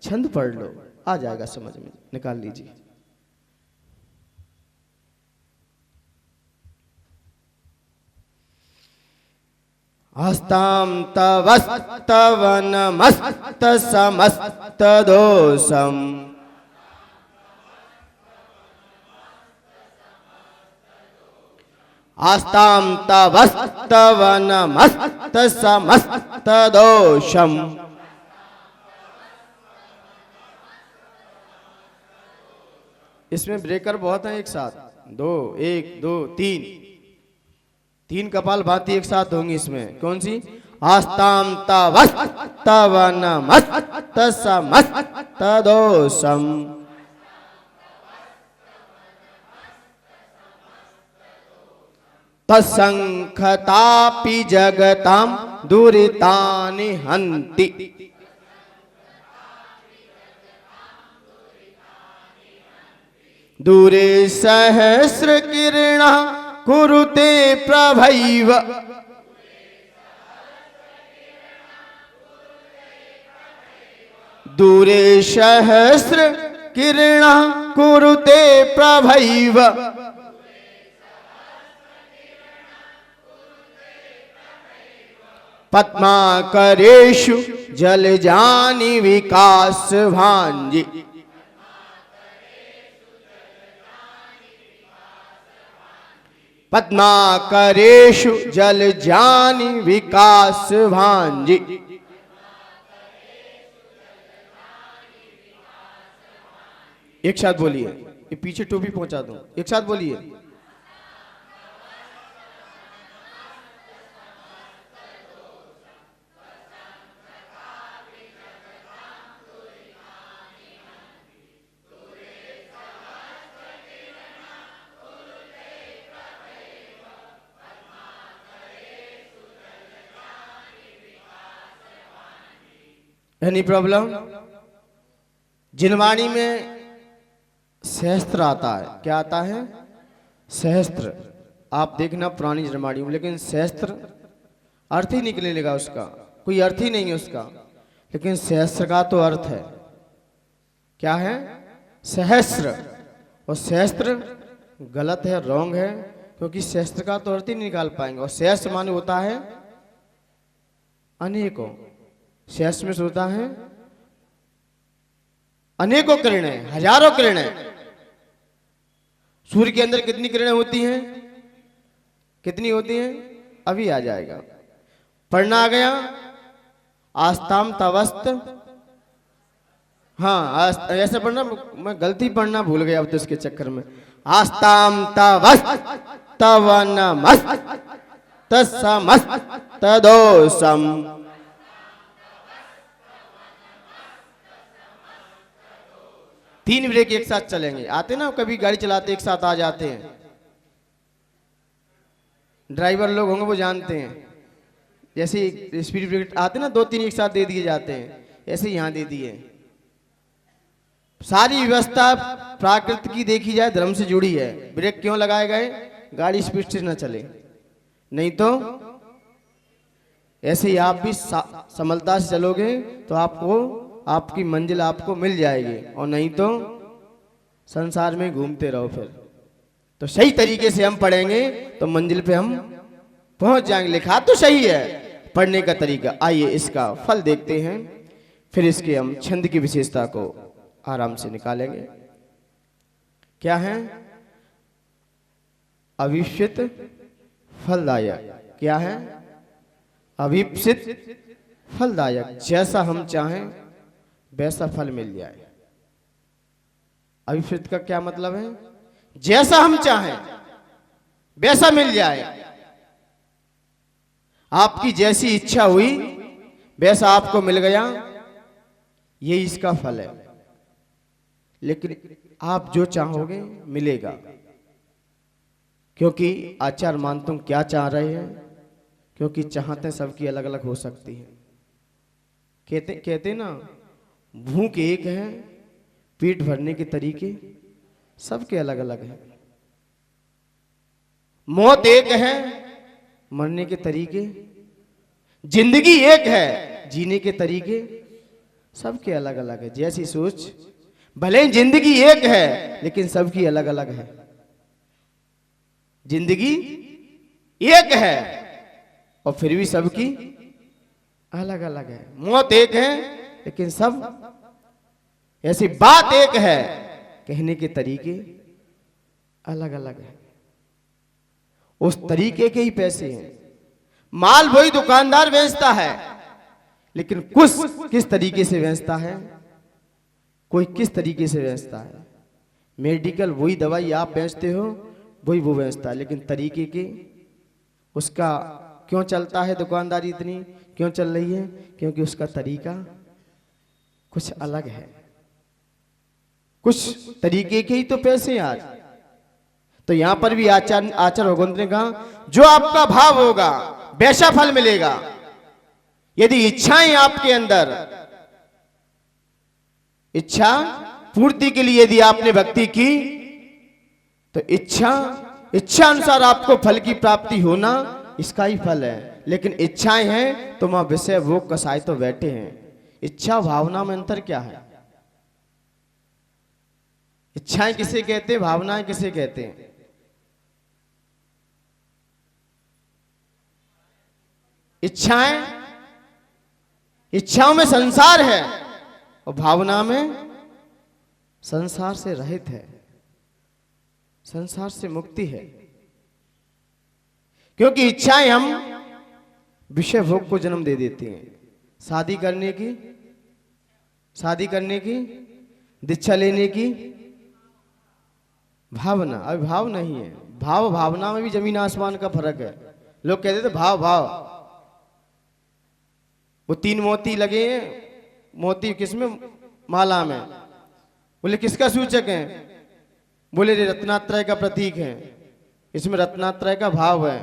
छंद पढ़ लो, आ जाएगा समझ में, निकाल लीजिए। आस्तां तवस्तवनमस्त समस्त दोषम् आस्तां तवस्तवनमस्त समस्त दोषम्। इसमें ब्रेकर बहुत है, एक साथ, दो, एक, दो, तीन कपाल भांति एक साथ होंगी इसमें। कौन सी? आस्तां तवस्तवनमस्त समस्त दोषम् तत्संखतापि जगतां दुरितानि हन्ति। दूरे सहस्र किरणः कुरुते प्रभैव दूरे सहस्र किरणः कुरुते प्रभैव पद्माकरेषु जलजानि विकास भांजि। पद्माकरेषु जलजानि विकास भांजि। एक साथ बोलिए, ये पीछे टोपी पहुंचा दूं, एक साथ बोलिए। Any problem? जिनवाणी में सहस्त्र आता है, क्या आता है? सहस्त्र। आप देखना पुरानी जिनवाणी में, लेकिन सहस्त्र अर्थ ही निकलने लगा, उसका कोई अर्थ ही नहीं है उसका। लेकिन सहस्त्र का तो अर्थ है, क्या है? सहस्त्र। और सहस्त्र गलत है, रॉन्ग है, क्योंकि शास्त्र का तो अर्थ ही नहीं निकाल पाएंगे। और शास्त्र माने होता है अनेकों, शास्त्र में होता है अनेकों किरणें, हजारों किरणें। सूर्य के अंदर कितनी किरणें होती हैं? कितनी होती हैं? अभी आ जाएगा। पढ़ना आ गया, आस्ताम तवस्त, हाँ ऐसे पढ़ना, मैं गलती पढ़ना भूल गया अब तो इसके चक्कर में। आस्ताम तवस्त तवनमस्त तत्समस्त तदोसम। तीन ब्रेक एक साथ चलेंगे। आते ना कभी गाड़ी चलाते एक साथ आ जाते हैं, ड्राइवर लोग होंगे वो जानते हैं। जैसे स्पीड ब्रेक आते ना, दो तीन एक साथ दे दिए जाते हैं, ऐसे यहां दे दिए। सारी व्यवस्था प्राकृत की देखी जाए धर्म से जुड़ी है। ब्रेक क्यों लगाए गए? गाड़ी स्पीड से न चले, नहीं तो ऐसे ही आप भी समझदार से चलोगे तो आपको आपकी मंजिल आपको मिल जाएगी, और नहीं तो संसार में घूमते रहो। फिर तो सही तरीके से हम पढ़ेंगे तो मंजिल पे हम पहुंच जाएंगे। लिखा तो सही है, पढ़ने का तरीका। आइए इसका फल देखते हैं, फिर इसके हम छंद की विशेषता को आराम से निकालेंगे। क्या है? अविप्सित फलदायक। क्या है? अविप्सित फलदायक। जैसा हम चाहें वैसा फल मिल जाए। अविप्सित का क्या मतलब है? जैसा हम चाहें वैसा मिल जाए। आपकी जैसी इच्छा हुई वैसा आपको मिल गया, यही इसका फल है। लेकिन आप जो चाहोगे मिलेगा, क्योंकि आचार्य मान तुम क्या चाह रहे हैं, क्योंकि चाहते सबकी अलग अलग हो सकती है। कहते ना, भूख एक है, पेट भरने के तरीके सबके अलग अलग हैं। मौत एक है, मरने के तरीके, जिंदगी एक है, जीने के तरीके सबके अलग अलग है। जैसी सोच, भले ही जिंदगी एक है लेकिन सबकी अलग अलग है। जिंदगी एक है और फिर भी सबकी अलग अलग है। मौत एक है लेकिन सब, ऐसी बात एक है, कहने के तरीके अलग अलग है। उस तरीके के ही पैसे हैं। माल वही दुकानदार बेचता है, लेकिन कुछ किस तरीके से बेचता है, कोई किस तरीके से बेचता है। मेडिकल वही दवाई आप बेचते हो, वही वो बेचता है, लेकिन तरीके के उसका क्यों चलता है दुकानदारी इतनी क्यों चल रही है? क्योंकि उसका तरीका कुछ अलग है। कुछ तरीके के ही तो पैसे आज। तो यहां पर भी आचार्य भगवंत ने कहा, जो आपका भाव होगा वैसा फल मिलेगा। यदि इच्छाएं आपके अंदर, इच्छा पूर्ति के लिए यदि आपने भक्ति की, तो इच्छा अनुसार आपको फल की प्राप्ति होना इसका ही फल है। लेकिन इच्छाएं हैं तो वहां विषय भोग कसाय तो बैठे हैं। इच्छा भावना में अंतर क्या है? इच्छाएं किसे कहते हैं, भावनाएं किसे कहते हैं? इच्छाओं में संसार है और भावना में संसार से रहित है, संसार से मुक्ति है। क्योंकि इच्छाएं हम विषय भोग को जन्म दे देती हैं। शादी करने की, दीक्षा लेने की भावना। अभी भाव नहीं है। भाव भावना में भी जमीन आसमान का फर्क है। लोग कहते थे भाव वो 3 मोती लगे हैं, मोती किसमें? माला में। बोले किसका सूचक है? बोले रत्नात्रय का प्रतीक है, इसमें रत्नात्रय का भाव है।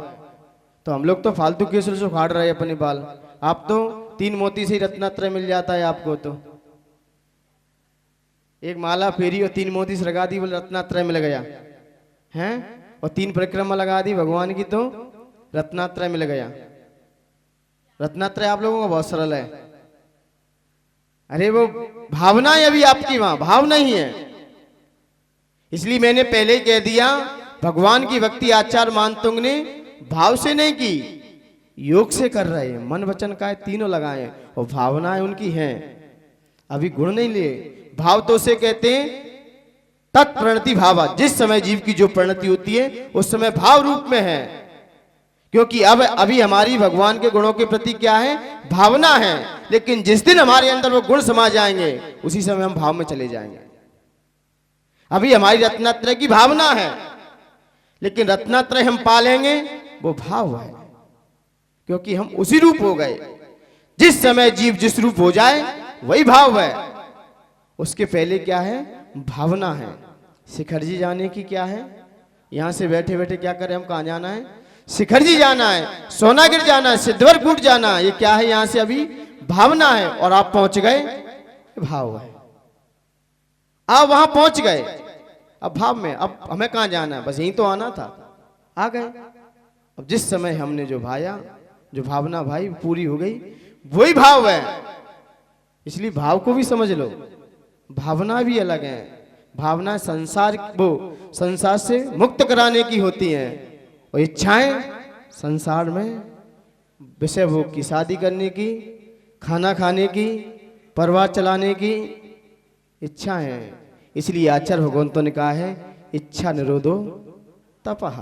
तो हम लोग तो फालतू केसर से उखाड़ रहे हैं अपने बाल। आप तो 3 मोती से ही रत्नात्रय मिल जाता है आपको। तो एक माला फेरी और 3 मोती से लगा दी, बोले रत्नात्रय मिल गया हैं। और 3 परिक्रमा लगा दी भगवान की तो रत्नात्रय मिल गया। रत्नात्रय आप लोगों का बहुत सरल है। अरे वो भावना है, अभी आपकी वहां भाव नहीं है। इसलिए मैंने पहले ही कह दिया भगवान की भक्ति आचार्य मानतुंग ने भाव से नहीं की, योग से कर रहे हैं। मन वचन काय तीनों लगाए हैं और भावनाएं उनकी हैं, अभी गुण नहीं लिए। भाव तो उसे कहते हैं तत्प्रणति भावा, जिस समय जीव की जो प्रणति होती है उस समय भाव रूप में है। क्योंकि अब अभी हमारी भगवान के गुणों के प्रति क्या है, भावना है। लेकिन जिस दिन हमारे अंदर वो गुण समा जाएंगे उसी समय हम भाव में चले जाएंगे। अभी हमारी रत्नत्रय की भावना है, लेकिन रत्नत्रय हम पालेंगे वो भाव है, क्योंकि हम उसी रूप हो गए। जिस समय जीव जिस रूप हो जाए वही भाव है, उसके पहले क्या है, भावना है। शिखर जी जाने की क्या है, यहां से बैठे बैठे क्या करें, हम कहां जाना है, शिखर जी जाना है, सोनागिर जाना है, सिद्धवर कूट जाना है। ये क्या है, यहां से अभी भावना है और आप पहुंच गए, भाव है। आप वहां पहुंच गए, अब भाव में, अब हमें कहां जाना है, बस यहीं तो आना था, आ गए। अब जिस समय हमने जो भाया, जो भावना भाई पूरी हो गई, वही भाव है। इसलिए भाव को भी समझ लो, भावना भी अलग है। भावना संसार, वो संसार से मुक्त कराने की होती हैं, और इच्छाएं संसार में विषय भोग की, शादी करने की, खाना खाने की, परिवार चलाने की इच्छा है। इसलिए आचार्य भगवंतों ने कहा है इच्छा निरोधो तपः,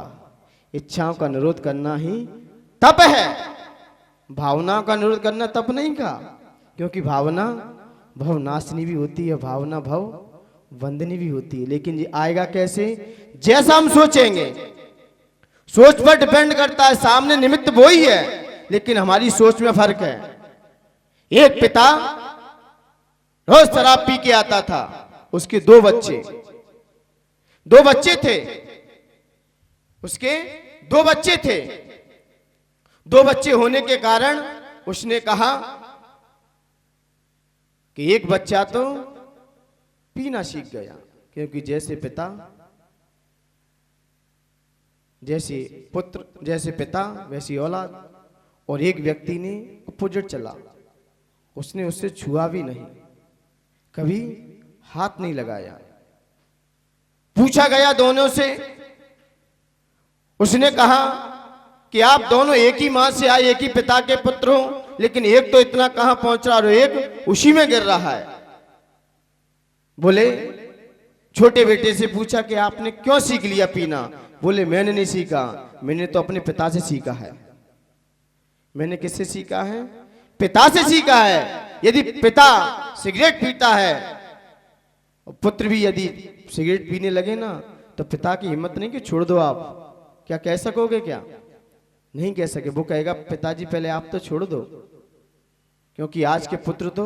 इच्छाओं का निरोध करना ही तप है। भावना का निरोध करना तप नहीं का, क्योंकि भावना भव नाशनी भी होती है, भावना भव वंदनी भी होती है। लेकिन ये आएगा कैसे, जैसा हम सोचेंगे, सोच पर डिपेंड करता है। सामने निमित्त वो ही है, लेकिन हमारी सोच में फर्क है। एक पिता रोज शराब पी के आता था, उसके दो बच्चे थे, उसके दो बच्चे थे। दो बच्चे होने के कारण उसने कहा कि एक बच्चा तो पीना सीख गया, क्योंकि जैसे पिता, जैसे पुत्र, जैसे पिता वैसी औलाद। और एक व्यक्ति ने अपोजिट चला, उसने उससे छुआ भी नहीं, कभी हाथ नहीं लगाया। पूछा गया दोनों से, उसने कहा कि आप दोनों एक ही मां से आए, एक ही पिता के पुत्र हो, लेकिन एक तो इतना कहां पहुंच रहा और एक उसी में गिर रहा है। बोले, छोटे बेटे से पूछा कि आपने क्यों सीख लिया पीना? बोले, मैंने नहीं सीखा, मैंने तो अपने पिता से सीखा है। मैंने किससे सीखा है? पिता से सीखा है। यदि पिता सिगरेट पीता है, पुत्र भी यदि सिगरेट पीने लगे ना, तो पिता की हिम्मत नहीं कि छोड़ दो आप। क्या कह सकोगे? क्या नहीं कह सके। वो कहेगा, पिताजी पहले आप तो छोड़ दो, क्योंकि आज के पुत्र तो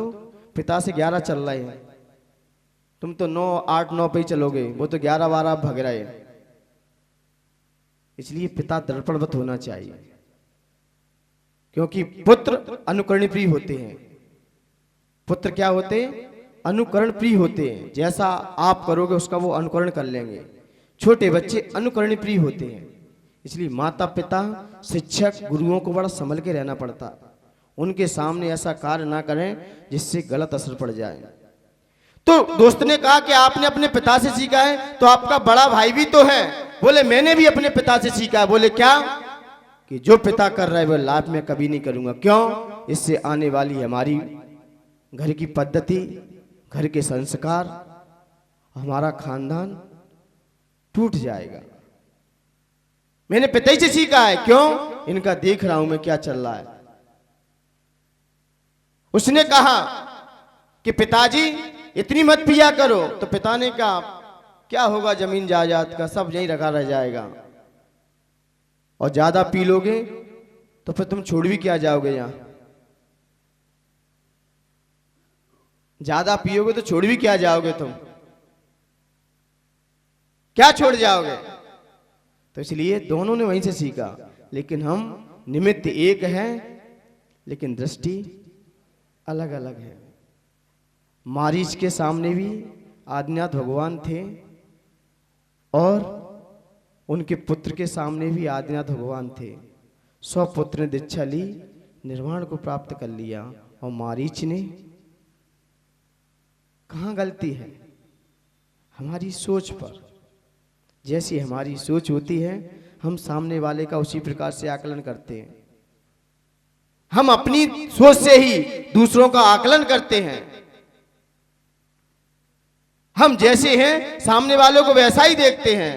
पिता से 11 चल रहे हैं, तुम तो 9, 8, 9 पे ही चलोगे, वो तो 11, 12 भग रहे हैं। इसलिए पिता दर्पणवत होना चाहिए, क्योंकि पुत्र अनुकरण प्रिय होते हैं। पुत्र क्या होते हैं? अनुकरण प्रिय होते हैं। जैसा आप करोगे उसका वो अनुकरण कर लेंगे। छोटे बच्चे अनुकरण प्रिय होते हैं। इसलिए माता पिता, शिक्षक, गुरुओं को बड़ा संभल के रहना पड़ता। उनके सामने ऐसा कार्य ना करें जिससे गलत असर पड़ जाए। तो दोस्त ने कहा कि आपने अपने पिता से सीखा है, तो आपका बड़ा भाई भी तो है। बोले, मैंने भी अपने पिता से सीखा है। बोले, क्या? कि जो पिता कर रहा है वो लाभ में कभी नहीं करूंगा। क्यों? इससे आने वाली हमारी घर की पद्धति, घर के संस्कार, हमारा खानदान टूट जाएगा। मैंने पिता ही से सीखा है। क्यों? इनका देख रहा हूं मैं क्या चल रहा है। उसने कहा कि पिताजी इतनी मत पिया करो। तो पिता ने कहा, क्या होगा जमीन जायदाद का, सब यहीं रखा रह जाएगा, और ज्यादा पी लोगे तो फिर तुम छोड़ भी क्या जाओगे? यहां ज्यादा पियोगे तो छोड़ भी क्या जाओगे? तुम क्या छोड़ जाओगे? तो इसलिए दोनों ने वहीं से सीखा। लेकिन हम निमित्त एक है, लेकिन दृष्टि अलग अलग है। मारीच के सामने भी आदिनाथ भगवान थे, और उनके पुत्र के सामने भी आदिनाथ भगवान थे। 100 पुत्र ने दीक्षा ली, निर्वाण को प्राप्त कर लिया, और मारीच ने कहाँ गलती है? हमारी सोच पर। जैसी हमारी सोच होती है हम सामने वाले का उसी प्रकार से आकलन करते हैं। हम अपनी सोच से ही दूसरों का आकलन करते हैं। हम जैसे हैं सामने वालों को वैसा ही देखते हैं।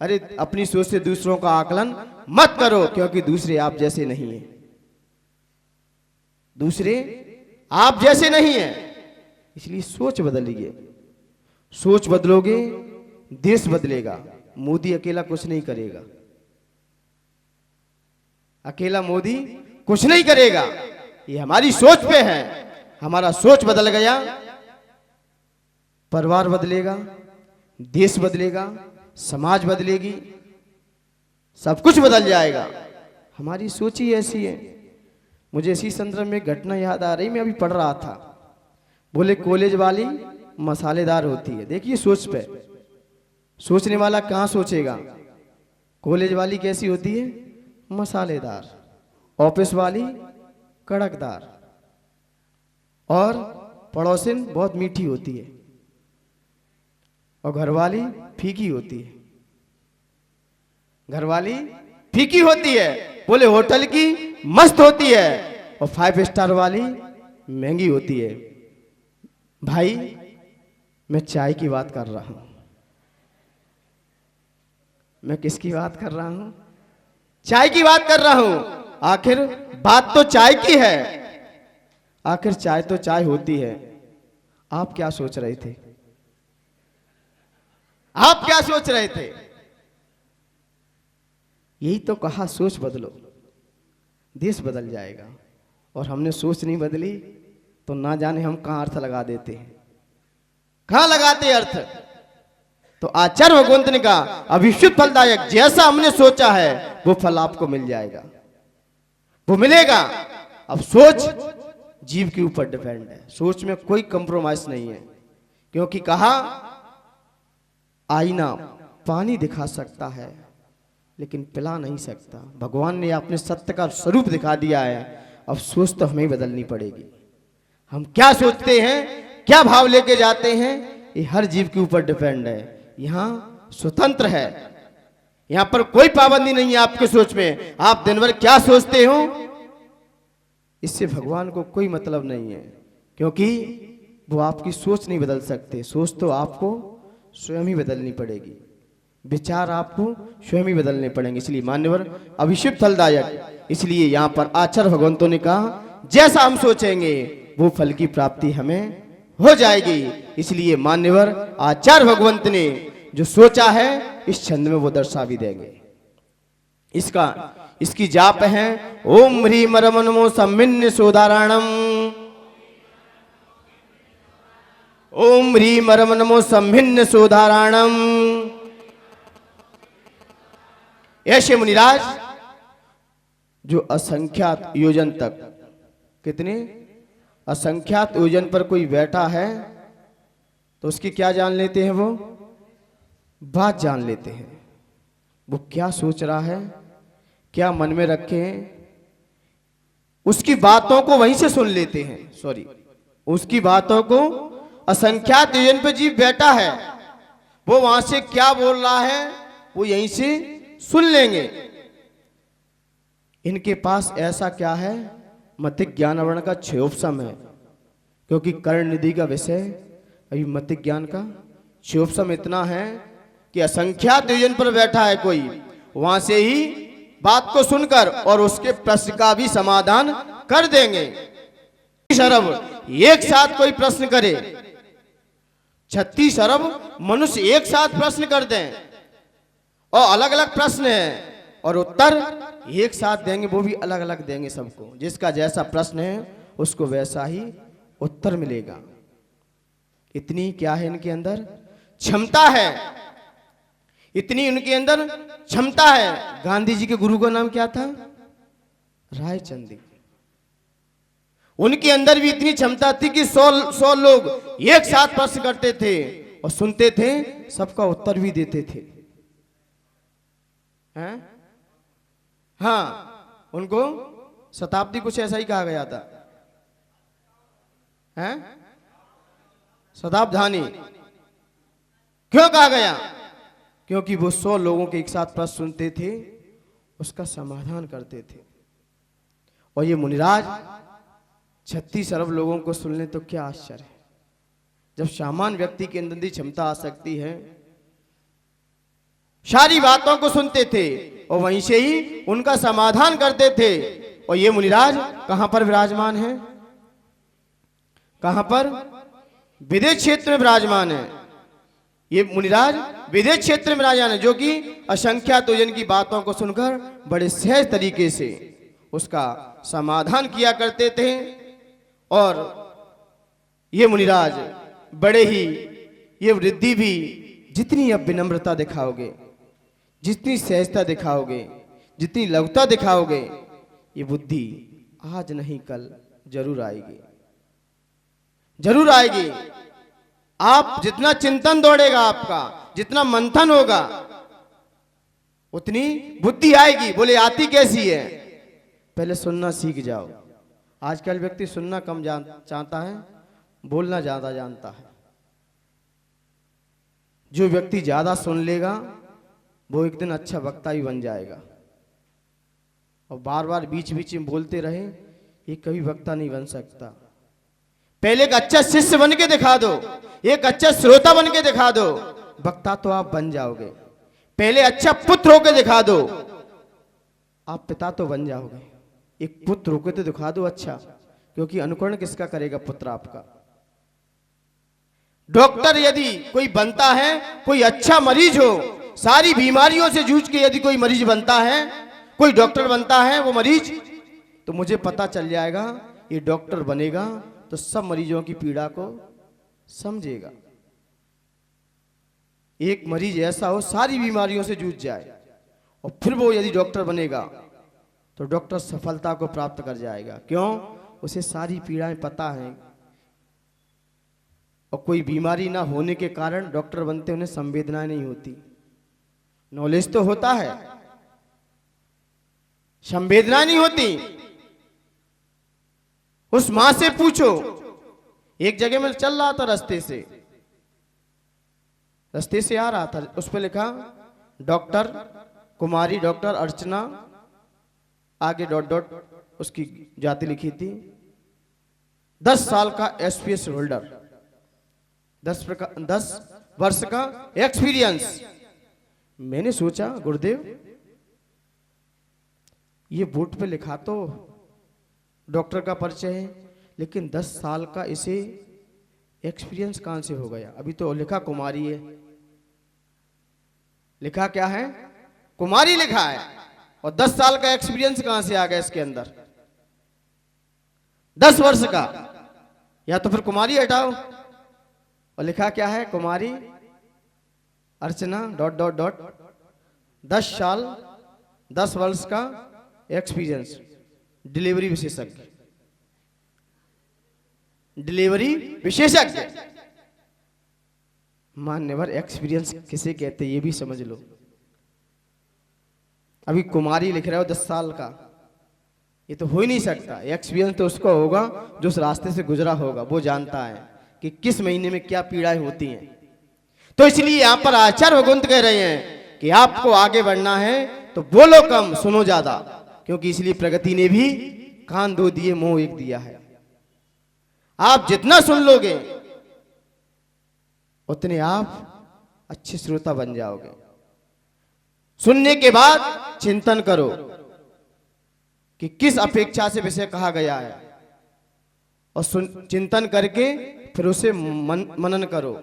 अरे अपनी सोच से दूसरों का आकलन मत करो, क्योंकि दूसरे आप जैसे नहीं हैं। दूसरे आप जैसे नहीं हैं, इसलिए सोच बदलिए। सोच बदलोगे देश बदलेगा। मोदी अकेला कुछ नहीं करेगा। अकेला मोदी कुछ नहीं करेगा। ये हमारी सोच पे है। हमारा सोच बदल गया, परिवार बदलेगा, देश बदलेगा, समाज बदलेगी, सब कुछ बदल जाएगा। हमारी सोच ही ऐसी है। मुझे इसी संदर्भ में घटना याद आ रही, मैं अभी पढ़ रहा था। बोले कॉलेज वाली मसालेदार होती है। देखिए सोच पे, सोचने वाला कहाँ सोचेगा। कॉलेज वाली कैसी होती है? मसालेदार। ऑफिस वाली कड़कदार। और पड़ोसिन बहुत मीठी होती है। और घरवाली फीकी होती है। घरवाली फीकी होती है। बोले होटल की मस्त होती है और 5 स्टार वाली महंगी होती है। भाई मैं चाय की बात कर रहा हूं। मैं किसकी बात कर रहा हूं? चाय की बात कर रहा हूं। आखिर बात तो चाय की है। आखिर चाय तो चाय होती है। आप क्या सोच रहे थे? आप क्या सोच रहे थे? यही तो कहा, सोच बदलो, देश बदल जाएगा। और हमने सोच नहीं बदली तो ना जाने हम कहां अर्थ लगा देते हैं। कहां लगाते अर्थ? तो आचार्य भगवंत ने कहा अभिष्युत फलदायक, जैसा हमने सोचा है वो फल आपको मिल जाएगा, वो मिलेगा। अब सोच जीव के ऊपर डिपेंड है। सोच में कोई कंप्रोमाइज नहीं है। क्योंकि कहा आईना पानी दिखा सकता है लेकिन पिला नहीं सकता। भगवान ने अपने सत्य का स्वरूप दिखा दिया है। अब सोच तो हमें बदलनी पड़ेगी। हम क्या सोचते हैं, क्या भाव लेके जाते हैं, ये हर जीव के ऊपर डिपेंड है। यहां स्वतंत्र है। यहां पर कोई पाबंदी नहीं है आपके सोच में। आप दिन भर क्या सोचते हो इससे भगवान को कोई मतलब नहीं है। क्योंकि वो आपकी सोच नहीं बदल सकते। सोच तो आपको स्वयं ही बदलनी पड़ेगी। विचार आपको स्वयं ही बदलने पड़ेंगे। इसलिए मान्यवर अभिषिक्त फलदायक। इसलिए यहां पर आचार्य भगवंतों ने कहा जैसा हम सोचेंगे वो फल की प्राप्ति हमें हो जाएगी। इसलिए मान्यवर आचार्य भगवंत ने जो सोचा है इस छंद में वो दर्शा भी देंगे। इसकी जाप है ओम ह्रीम रम नमो सम्मिन्य सोदाराणम। ओम ह्रीम रम नमो सम्मिन्य सोदाराणम। ऐसे मुनिराज जो असंख्यात योजन तक, कितने असंख्यात योजन पर कोई बैठा है तो उसकी क्या जान लेते हैं? वो बात जान लेते हैं। वो क्या सोच रहा है, क्या मन में रखे हैं, उसकी बातों को वहीं से सुन लेते हैं। सॉरी, उसकी बातों को असंख्यात योजन पे जीव बैठा है, वो वहां से क्या बोल रहा है वो यहीं से सुन लेंगे। इनके पास ऐसा क्या है? मतिक ज्ञान वर्ण का क्षयोपम है। क्योंकि कर्ण निधि का विषय अभी मतिक ज्ञान का क्षयोपम इतना है कि असंख्यात योजन पर बैठा है कोई, वहां से ही बात को सुनकर और उसके प्रश्न का भी समाधान कर देंगे। 36 अरब एक साथ कोई प्रश्न करे, 36 अरब मनुष्य एक साथ प्रश्न कर दें और अलग अलग प्रश्न है और उत्तर एक साथ देंगे, वो भी अलग अलग देंगे सबको। जिसका जैसा प्रश्न है उसको वैसा ही उत्तर मिलेगा। इतनी क्या है इनके अंदर क्षमता है, इतनी उनके अंदर क्षमता है। गांधी जी के गुरु का नाम क्या था? रायचंद। उनके अंदर भी इतनी क्षमता थी कि 100 लोग एक साथ प्रश्न करते थे और सुनते थे, सबका उत्तर भी देते थे। हैं? हाँ, उनको शताब्दी कुछ ऐसा ही कहा गया था। हैं? शताब्धानी क्यों कहा गया? क्योंकि वो 100 लोगों के एक साथ प्रश्न सुनते थे, उसका समाधान करते थे। और ये मुनिराज 36 अरब लोगों को सुन ले तो क्या आश्चर्य है। जब सामान्य व्यक्ति के अंदर क्षमता आ सकती है, सारी बातों को सुनते थे और वहीं से ही उनका समाधान करते थे। और ये मुनिराज कहां पर विराजमान है? कहां पर? विदेश क्षेत्र में विराजमान है। ये मुनिराज विदेश क्षेत्र में विराजमान है, जो कि असंख्यात योजन की बातों को सुनकर बड़े सहज तरीके से उसका समाधान किया करते थे। और ये मुनिराज बड़े ही, ये वृद्धि भी, जितनी अब विनम्रता दिखाओगे, जितनी सहजता दिखाओगे, जितनी लघुता दिखाओगे, ये बुद्धि आज नहीं कल जरूर आएगी, जरूर आएगी। आप जितना चिंतन दौड़ेगा, आपका जितना मंथन होगा, उतनी बुद्धि आएगी। बोले आती कैसी है? पहले सुनना सीख जाओ। आजकल व्यक्ति सुनना कम चाहता है, बोलना ज्यादा जानता है। जो व्यक्ति ज्यादा सुन लेगा वो एक दिन अच्छा वक्ता भी बन जाएगा। और बार बार बीच बीच में बोलते रहे, ये कभी वक्ता नहीं बन सकता। पहले एक अच्छा शिष्य बन के दिखा दो, एक अच्छा श्रोता बन के दिखा दो, वक्ता तो आप बन जाओगे। पहले अच्छा पुत्र होकर दिखा दो, आप पिता तो बन जाओगे। एक पुत्र होकर तो दिखा दो अच्छा, क्योंकि अनुकरण किसका करेगा? पुत्र आपका। डॉक्टर यदि कोई बनता है, कोई अच्छा मरीज हो, सारी बीमारियों से जूझ के यदि कोई मरीज बनता है, कोई डॉक्टर बनता है, वो मरीज, तो मुझे पता चल जाएगा ये डॉक्टर बनेगा तो सब मरीजों की पीड़ा को समझेगा। एक मरीज ऐसा हो सारी बीमारियों से जूझ जाए और फिर वो यदि डॉक्टर बनेगा तो डॉक्टर सफलता को प्राप्त कर जाएगा। क्यों? उसे सारी पीड़ाएं पता हैं। और कोई बीमारी ना होने के कारण डॉक्टर बनते उन्हें संवेदनाएं नहीं होती। नॉलेज तो होता है, संवेदना नहीं होती। उस मां से पूछो, एक जगह में चल रहा था, रास्ते से आ रहा था, उस पर लिखा डॉक्टर कुमारी, डॉक्टर अर्चना, आगे डॉट डॉट उसकी जाति लिखी थी। 10 साल का एसपीएस होल्डर, 10 वर्ष का एक्सपीरियंस। मैंने सोचा गुरुदेव, ये बोर्ड पे लिखा तो डॉक्टर का परिचय है, लेकिन 10 साल का इसे एक्सपीरियंस कहां से हो गया? अभी तो लिखा कुमारी है। लिखा क्या है? कुमारी लिखा है। और 10 साल का एक्सपीरियंस कहां से आ गया इसके अंदर? 10 वर्ष का। या तो फिर कुमारी हटाओ और लिखा क्या है? कुमारी अर्चना डॉट डॉट डॉट 10 साल 10 वर्ष का एक्सपीरियंस, डिलीवरी विशेषज्ञ। डिलीवरी विशेषज्ञ, मान्यवर एक्सपीरियंस किसे कहते हैं ये भी समझ लो। अभी कुमारी लिख रहे हो 10 साल का, ये तो हो ही नहीं सकता। एक्सपीरियंस तो उसको होगा जो उस रास्ते से गुजरा होगा, वो जानता है कि किस महीने में क्या पीड़ाएं होती हैं। तो इसलिए यहां पर आचार्य भगवंत कह रहे हैं कि आपको आगे बढ़ना है तो बोलो कम, सुनो ज्यादा, क्योंकि इसलिए प्रगति ने भी कान 2 दिए, मुंह 1 दिया है। आप जितना सुन लोगे उतने आप अच्छे श्रोता बन जाओगे। सुनने के बाद चिंतन करो कि किस अपेक्षा से विषय कहा गया है, और चिंतन करके फिर उसे मनन करो।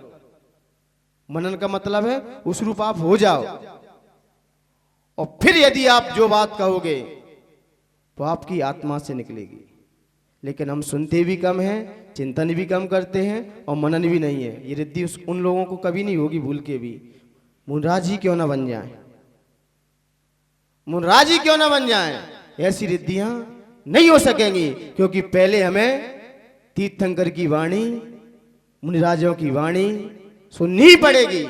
मनन का मतलब है उस रूप आप हो जाओ, और फिर यदि आप जो बात कहोगे तो आपकी आत्मा से निकलेगी। लेकिन हम सुनते भी कम हैं, चिंतन भी कम करते हैं और मनन भी नहीं है। ये रिद्धि उन लोगों को कभी नहीं होगी भूल के भी। मुनराज ही क्यों ना बन जाएं, मुनराज ही क्यों ना बन जाएं, ऐसी रिद्धियां नहीं हो सकेंगी। क्योंकि पहले हमें तीर्थंकर की वाणी, मुनिराजों की वाणी सुननी ही पड़ेगी,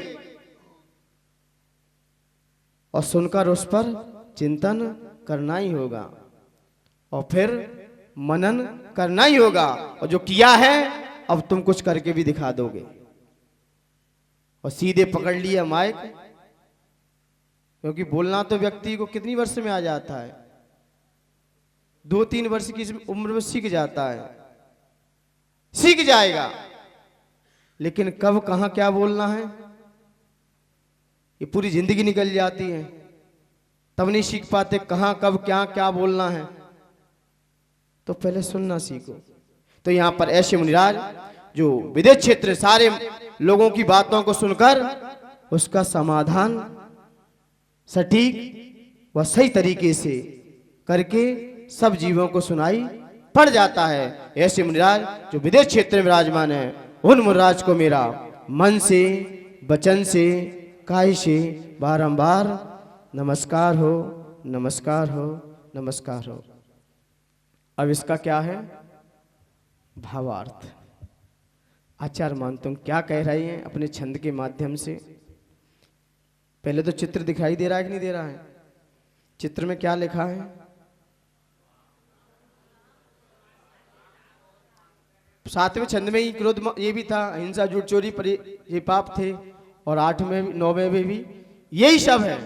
और सुनकर उस पर चिंतन करना ही होगा, और फिर मनन करना ही होगा। और जो किया है अब तुम कुछ करके भी दिखा दोगे। और सीधे पकड़ लिया माइक क्योंकि बोलना तो व्यक्ति को कितनी वर्ष में आ जाता है, 2-3 वर्ष की उम्र में सीख जाता है, सीख जाएगा। लेकिन कब कहां क्या बोलना है ये पूरी जिंदगी निकल जाती है, तब नहीं सीख पाते कहां कब क्या क्या बोलना है। तो पहले सुनना सीखो। तो यहां पर ऐसे मुनिराज जो विदेश क्षेत्र सारे लोगों की बातों को सुनकर उसका समाधान सटीक व सही तरीके से करके सब जीवों को सुनाई पड़ जाता है। ऐसे मुनिराज जो विदेश क्षेत्र में विराजमान है, उन मुनिराज को मेरा मन से, वचन से, काय से बारंबार नमस्कार हो, नमस्कार हो, नमस्कार हो। अब इसका क्या है भावार्थ। आचार्य मानतुंग क्या कह रहे हैं अपने छंद के माध्यम से। पहले तो चित्र दिखाई दे रहा है कि नहीं दे रहा है? चित्र में क्या लिखा है? सातवें छंद में ही क्रोध ये भी था, हिंसा, झूठ, चोरी, ये पाप थे। और 8वें 9वें में भी यही सब है।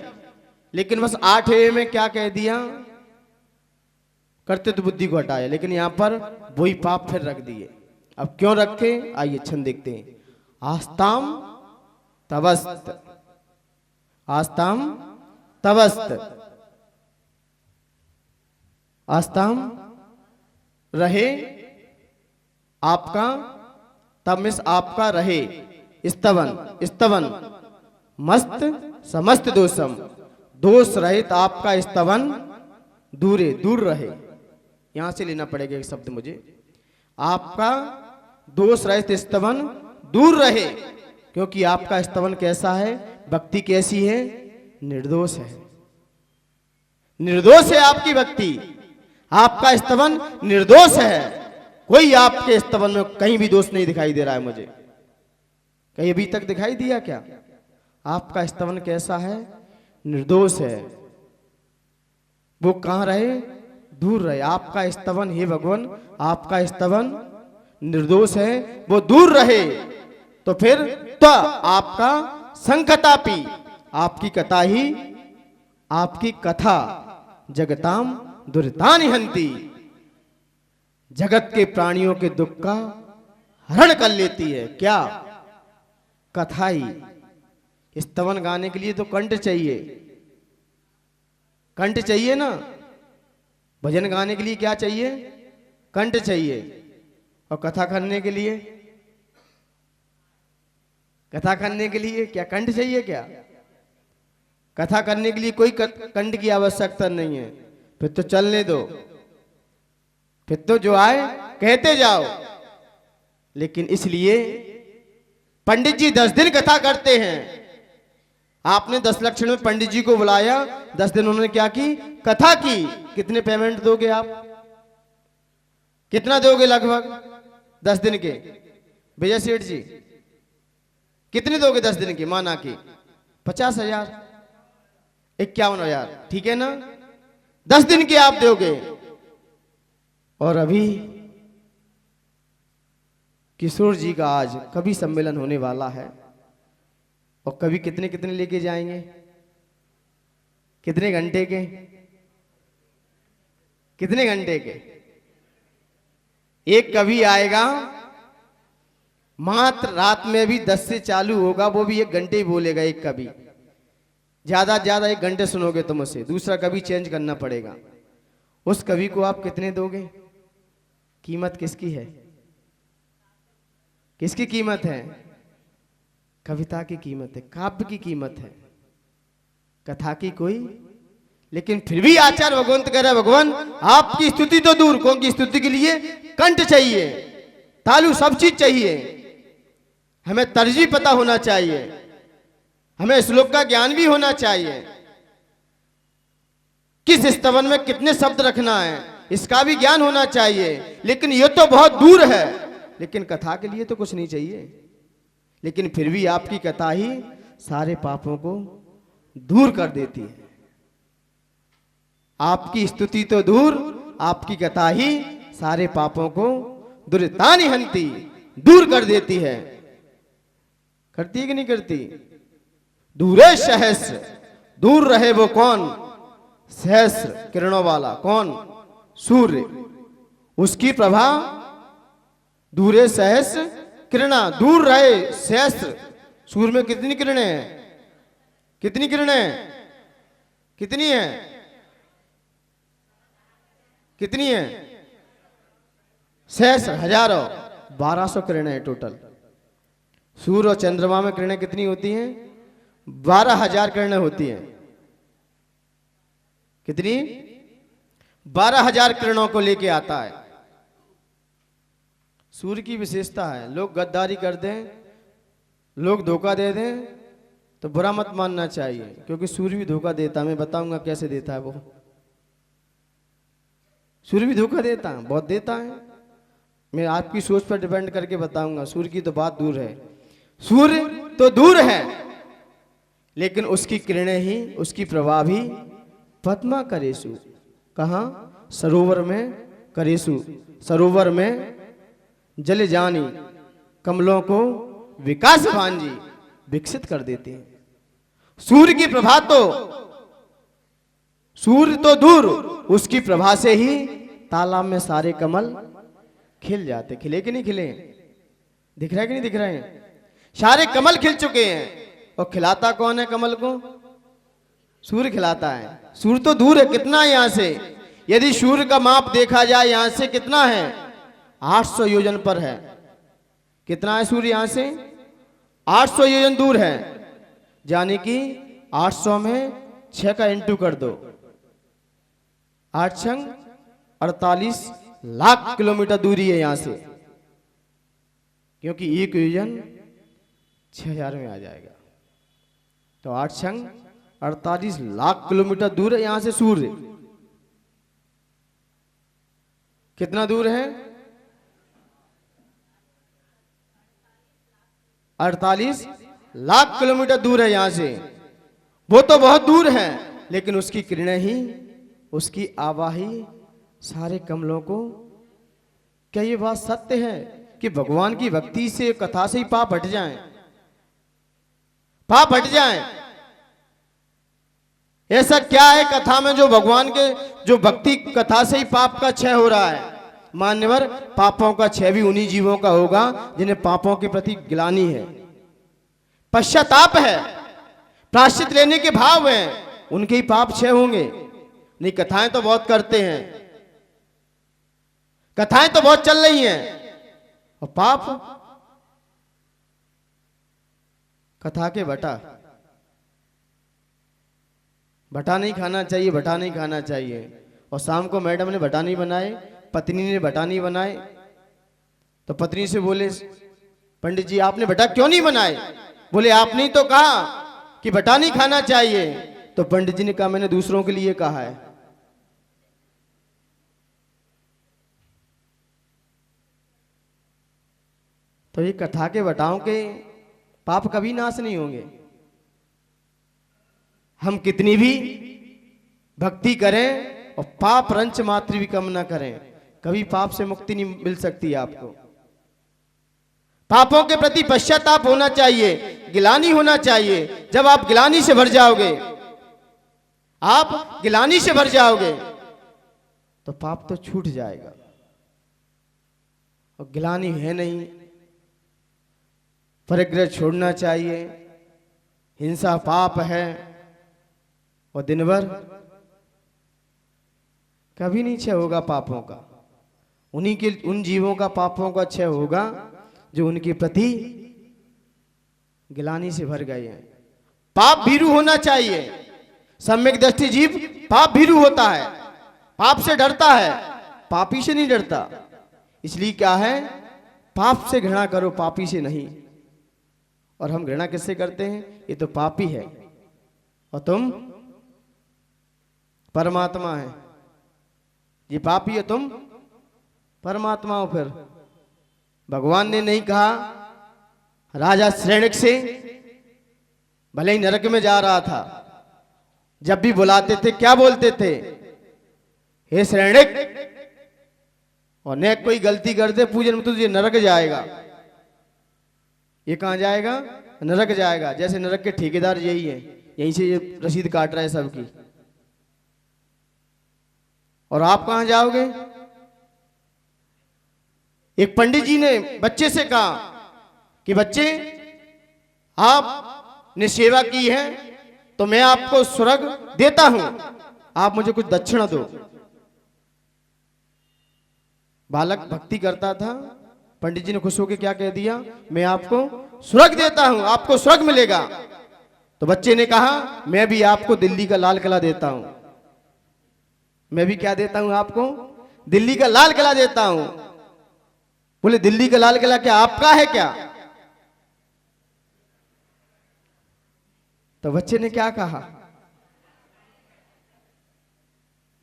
लेकिन बस 8वें में क्या कह दिया? कर्तृत्व बुद्धि को हटाया, लेकिन यहां पर वही पाप फिर रख दिए। अब क्यों रखे? आइए छंद देखते हैं। आस्ताम तवस्त, आस्ताम तवस्त, आस्ताम रहे आपका, तमिस आपका रहे, स्तवन, स्तवन मस्त समस्त दोषम, दोष रहित आपका स्तवन दूरे, दूर रहे। यहां से लेना पड़ेगा एक शब्द मुझे। आपका दोष रहित स्तवन दूर रहे, क्योंकि आपका स्तवन कैसा है? भक्ति कैसी है? निर्दोष है, निर्दोष है आपकी भक्ति। आपका स्तवन निर्दोष है। कोई आपके स्तवन में कहीं भी दोष नहीं दिखाई दे रहा है मुझे। कहीं अभी तक दिखाई दिया क्या? आपका स्तवन कैसा है? निर्दोष है। वो कहां रहे? दूर रहे। आपका स्तवन, हे भगवान, आपका स्तवन निर्दोष है, वो दूर रहे। तो फिर तो आपका संकतापी, आपकी कथा ही, आपकी कथा जगताम दुरितानि हंति, जगत के प्राणियों के दुख का हरण कर लेती है। क्या? कथा ही। स्तवन गाने के लिए तो कंठ चाहिए, कंठ चाहिए ना। भजन गाने के लिए क्या चाहिए? कंठ चाहिए। और कथा करने के लिए, कथा करने के लिए क्या कंठ चाहिए? क्या कथा करने के लिए कोई कंठ की आवश्यकता नहीं है। फिर तो चलने दो, फिर तो जो आए कहते जाओ। लेकिन इसलिए पंडित जी 10 दिन कथा करते हैं। आपने 10 लक्षण में पंडित जी को बुलाया, 10 दिन उन्होंने क्या की? कथा की। कितने पेमेंट दोगे आप? कितना दोगे लगभग 10 दिन के? विजय सेठ जी कितने दोगे 10 दिन के? माना कि 50,000, 51,000, ठीक है ना? 10 दिन के आप दोगे। और अभी किशोर जी का आज कवि सम्मेलन होने वाला है। और कवि कितने कितने लेके जाएंगे? कितने घंटे के? कितने घंटे के? एक कवि आएगा, मात्र रात में भी 10 से चालू होगा, वो भी 1 घंटे ही बोलेगा एक कवि। ज्यादा ज्यादा 1 घंटे सुनोगे तुम उसे, दूसरा कवि चेंज करना पड़ेगा। उस कवि को आप कितने दोगे? कीमत किसकी है? किसकी कीमत है? कविता की कीमत है, काव्य की कीमत है, कथा की कोई। लेकिन फिर भी आचार्य भगवंत कह रहे, भगवान आपकी स्तुति तो दूर, कौन की स्तुति के लिए कंठ चाहिए, तालु, सब चीज चाहिए। हमें तर्जी पता होना चाहिए, हमें श्लोक का ज्ञान भी होना चाहिए, किस स्तवन में कितने शब्द रखना है इसका भी ज्ञान होना चाहिए। लेकिन ये तो बहुत दूर है। लेकिन कथा के लिए तो कुछ नहीं चाहिए। लेकिन फिर भी आपकी कथा ही सारे पापों को दूर कर देती है। आपकी स्तुति तो दूर, आपकी कथा ही सारे पापों को दुरितानि हंति, दूर कर देती है। करती है कि नहीं करती? दूरे सहस्र दूर रहे वो कौन? सहस्र किरणों वाला कौन? सूर्य। उसकी प्रभा दूरे सहस्र किरणा, दूर रहे सहस्र। सूर्य में कितनी किरणें हैं? कितनी किरणें हैं? कितनी है? कितनी है? सहस्र, हजारों, 1200 किरणें हैं टोटल। सूर्य और चंद्रमा में किरणें कितनी होती हैं? 12,000 किरणें होती हैं। कितनी? 12,000 किरणों को लेके आता है। सूर्य की विशेषता है, लोग गद्दारी कर दें, लोग धोखा दे दें तो बुरा मत मानना चाहिए, क्योंकि सूर्य भी धोखा देता है। मैं बताऊंगा कैसे देता है वो। सूर्य भी धोखा देता है, बहुत देता है। मैं आपकी सोच पर डिपेंड करके बताऊंगा। सूर्य की तो बात दूर है, सूर्य तो दूर है, लेकिन उसकी किरणें ही, उसकी प्रभाव ही पद्मा करेसु, कहाँ? सरोवर में करेसु, सरोवर में जल जानी, कमलों को विकास भांजी, विकसित कर देते हैं। सूर्य की प्रभा तो, सूर्य तो दूर, उसकी प्रभा से ही तालाब में सारे कमल खिल जाते। खिले कि नहीं खिले? दिख रहा है कि नहीं दिख रहे हैं? सारे कमल खिल चुके हैं। और खिलाता कौन है कमल को? सूर्य खिलाता है। सूर्य तो दूर है, कितना है यहां से? यदि सूर्य का माप देखा जाए यहां से कितना है? 800 योजन पर है। कितना है सूर्य यहां से? 800 योजन दूर है। यानी कि 800 में 6 का इंटू कर दो, 8 छंग 48 लाख किलोमीटर दूरी है यहां से, क्योंकि एक योजन 6000 में आ जाएगा। तो 8 छंग 48 लाख किलोमीटर दूर है यहां से सूर्य। कितना दूर है? 48 लाख किलोमीटर दूर है यहां से। वो तो बहुत दूर है, लेकिन उसकी किरणें ही, उसकी आवाही सारे कमलों को। क्या ये बात सत्य है कि भगवान की भक्ति से, कथा से ही पाप हट जाएं? पाप हट जाएं। ऐसा क्या है कथा में जो भगवान के, जो भक्ति कथा से ही पाप का क्षय हो रहा है? मान्यवर, पापों का क्षय भी उन्हीं जीवों का होगा जिन्हें पापों के प्रति ग्लानि है, पश्चाताप है, प्रायश्चित लेने के भाव हैं, उनके ही पाप क्षय होंगे। नहीं, कथाएं तो बहुत करते हैं, कथाएं तो बहुत चल रही हैं, और पाप कथा के बटा। बटा नहीं खाना चाहिए, बटा नहीं खाना चाहिए। और शाम को मैडम ने बटा नहीं बनाए, पत्नी ने बटा नहीं बनाए, तो पत्नी से बोले, पंडित जी आपने बटा क्यों नहीं बनाए? बोले आपने ही तो कहा कि बटा नहीं खाना चाहिए। तो पंडित जी ने कहा मैंने दूसरों के लिए कहा है। तो ये कथा के बटाओं के पाप कभी नाश नहीं होंगे। हम कितनी भी भक्ति करें और पाप रंच मात्र भी कम ना करें, कभी पाप से मुक्ति नहीं मिल सकती आपको। पापों के प्रति पश्चाताप होना चाहिए, गिलानी होना चाहिए। जब आप गिलानी से भर जाओगे, आप गिलानी से भर जाओगे, तो पाप तो छूट जाएगा। और गिलानी है नहीं, परिग्रह छोड़ना चाहिए। हिंसा पाप है, और दिन भर कभी नहीं क्षय होगा पापों का। उन्हीं के, उन जीवों का पापों का क्षय होगा जो उनके प्रति गिलानी से भर गए हैं। पाप भीरू होना चाहिए। सम्यक दृष्टि जीव पाप भीरू होता है, पाप से डरता है, पापी से नहीं डरता। इसलिए क्या है, पाप से घृणा करो, पापी से नहीं। और हम घृणा किससे करते हैं? ये तो पापी है और तुम परमात्मा है। ये पापी है, तुम परमात्मा हो। फिर भगवान ने नहीं कहा राजा श्रेणिक से, भले ही नरक में जा रहा था, जब भी बुलाते थे क्या बोलते थे? हे श्रेणिक, और ने कोई गलती कर दे पूजन में तुझे नरक जाएगा। ये कहां जाएगा? नरक जाएगा। जैसे नरक के ठेकेदार यही है, यहीं से ये रसीद काट रहा है सबकी। और आप कहां जाओगे? एक पंडित जी ने बच्चे से कहा कि बच्चे, आपने सेवा की है तो मैं आपको स्वर्ग देता हूं, आप मुझे कुछ दक्षिणा दो। बालक भक्ति करता था, पंडित जी ने खुश होकर क्या कह दिया, मैं आपको स्वर्ग देता हूं, आपको स्वर्ग मिलेगा। तो बच्चे ने कहा, मैं भी आपको दिल्ली का लाल किला देता हूं। मैं भी क्या देता हूं आपको? दिल्ली का लाल किला देता हूं। बोले दिल्ली का लाल किला क्या आपका है क्या? तो बच्चे ने क्या कहा,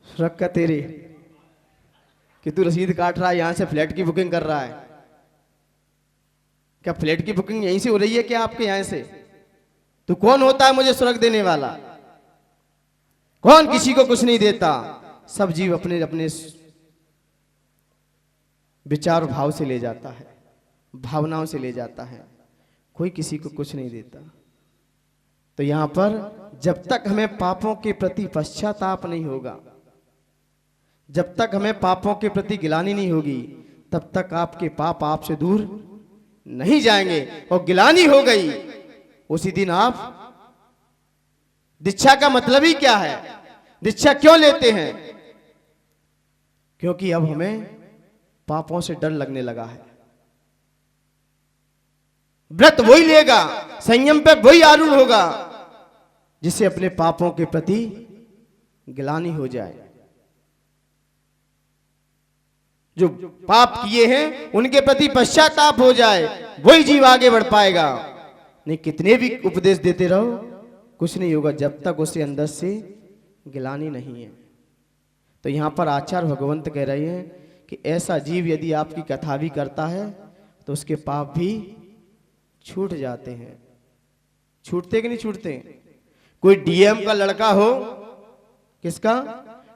स्वर्ग का तेरे, कि तू रसीद काट रहा है, यहां से फ्लैट की बुकिंग कर रहा है। क्या फ्लैट की बुकिंग यहीं से हो रही है क्या आपके यहां से? तू कौन होता है मुझे स्वर्ग देने वाला? कौन किसी को कुछ नहीं देता। सब जीव अपने अपने विचार भाव से ले जाता है, भावनाओं से ले जाता है, कोई किसी को कुछ नहीं देता। तो यहां पर जब तक हमें पापों के प्रति पश्चाताप नहीं होगा, जब तक हमें पापों के प्रति गिलानी नहीं होगी, तब तक आपके पाप आपसे दूर नहीं जाएंगे। और गिलानी हो गई उसी दिन आप, दीक्षा का मतलब ही क्या है? दीक्षा क्यों लेते हैं? क्योंकि अब हमें पापों से डर लगने लगा है। व्रत वही लेगा, संयम पे वही आरूढ़ होगा जिससे अपने पापों के प्रति गिलानी हो जाए। जो पाप किए हैं उनके प्रति पश्चाताप हो जाए, वही जीव आगे बढ़ पाएगा। नहीं कितने भी उपदेश देते रहो कुछ नहीं होगा जब तक उसे अंदर से गिलानी नहीं है। तो यहां पर आचार्य भगवंत कह रहे हैं कि ऐसा जीव यदि आपकी कथा भी करता है तो उसके पाप भी छूट जाते हैं। छूटते कि नहीं छूटते? कोई डीएम का लड़का हो, किसका?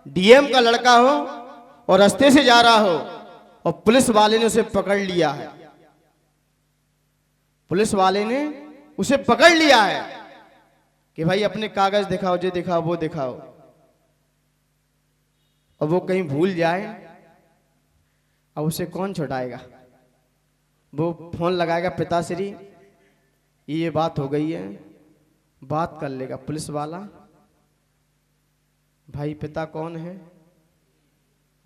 डीएम का लड़का हो और रास्ते से जा रहा हो और पुलिस वाले ने उसे पकड़ लिया है, पुलिस वाले ने उसे पकड़ लिया है कि भाई अपने कागज दिखाओ, जो दिखाओ वो दिखाओ, और वो कहीं भूल जाए, अब उसे कौन छुड़ाएगा? वो फोन लगाएगा, पिताश्री ये बात हो गई है, बात कर लेगा पुलिस वाला। भाई पिता कौन है?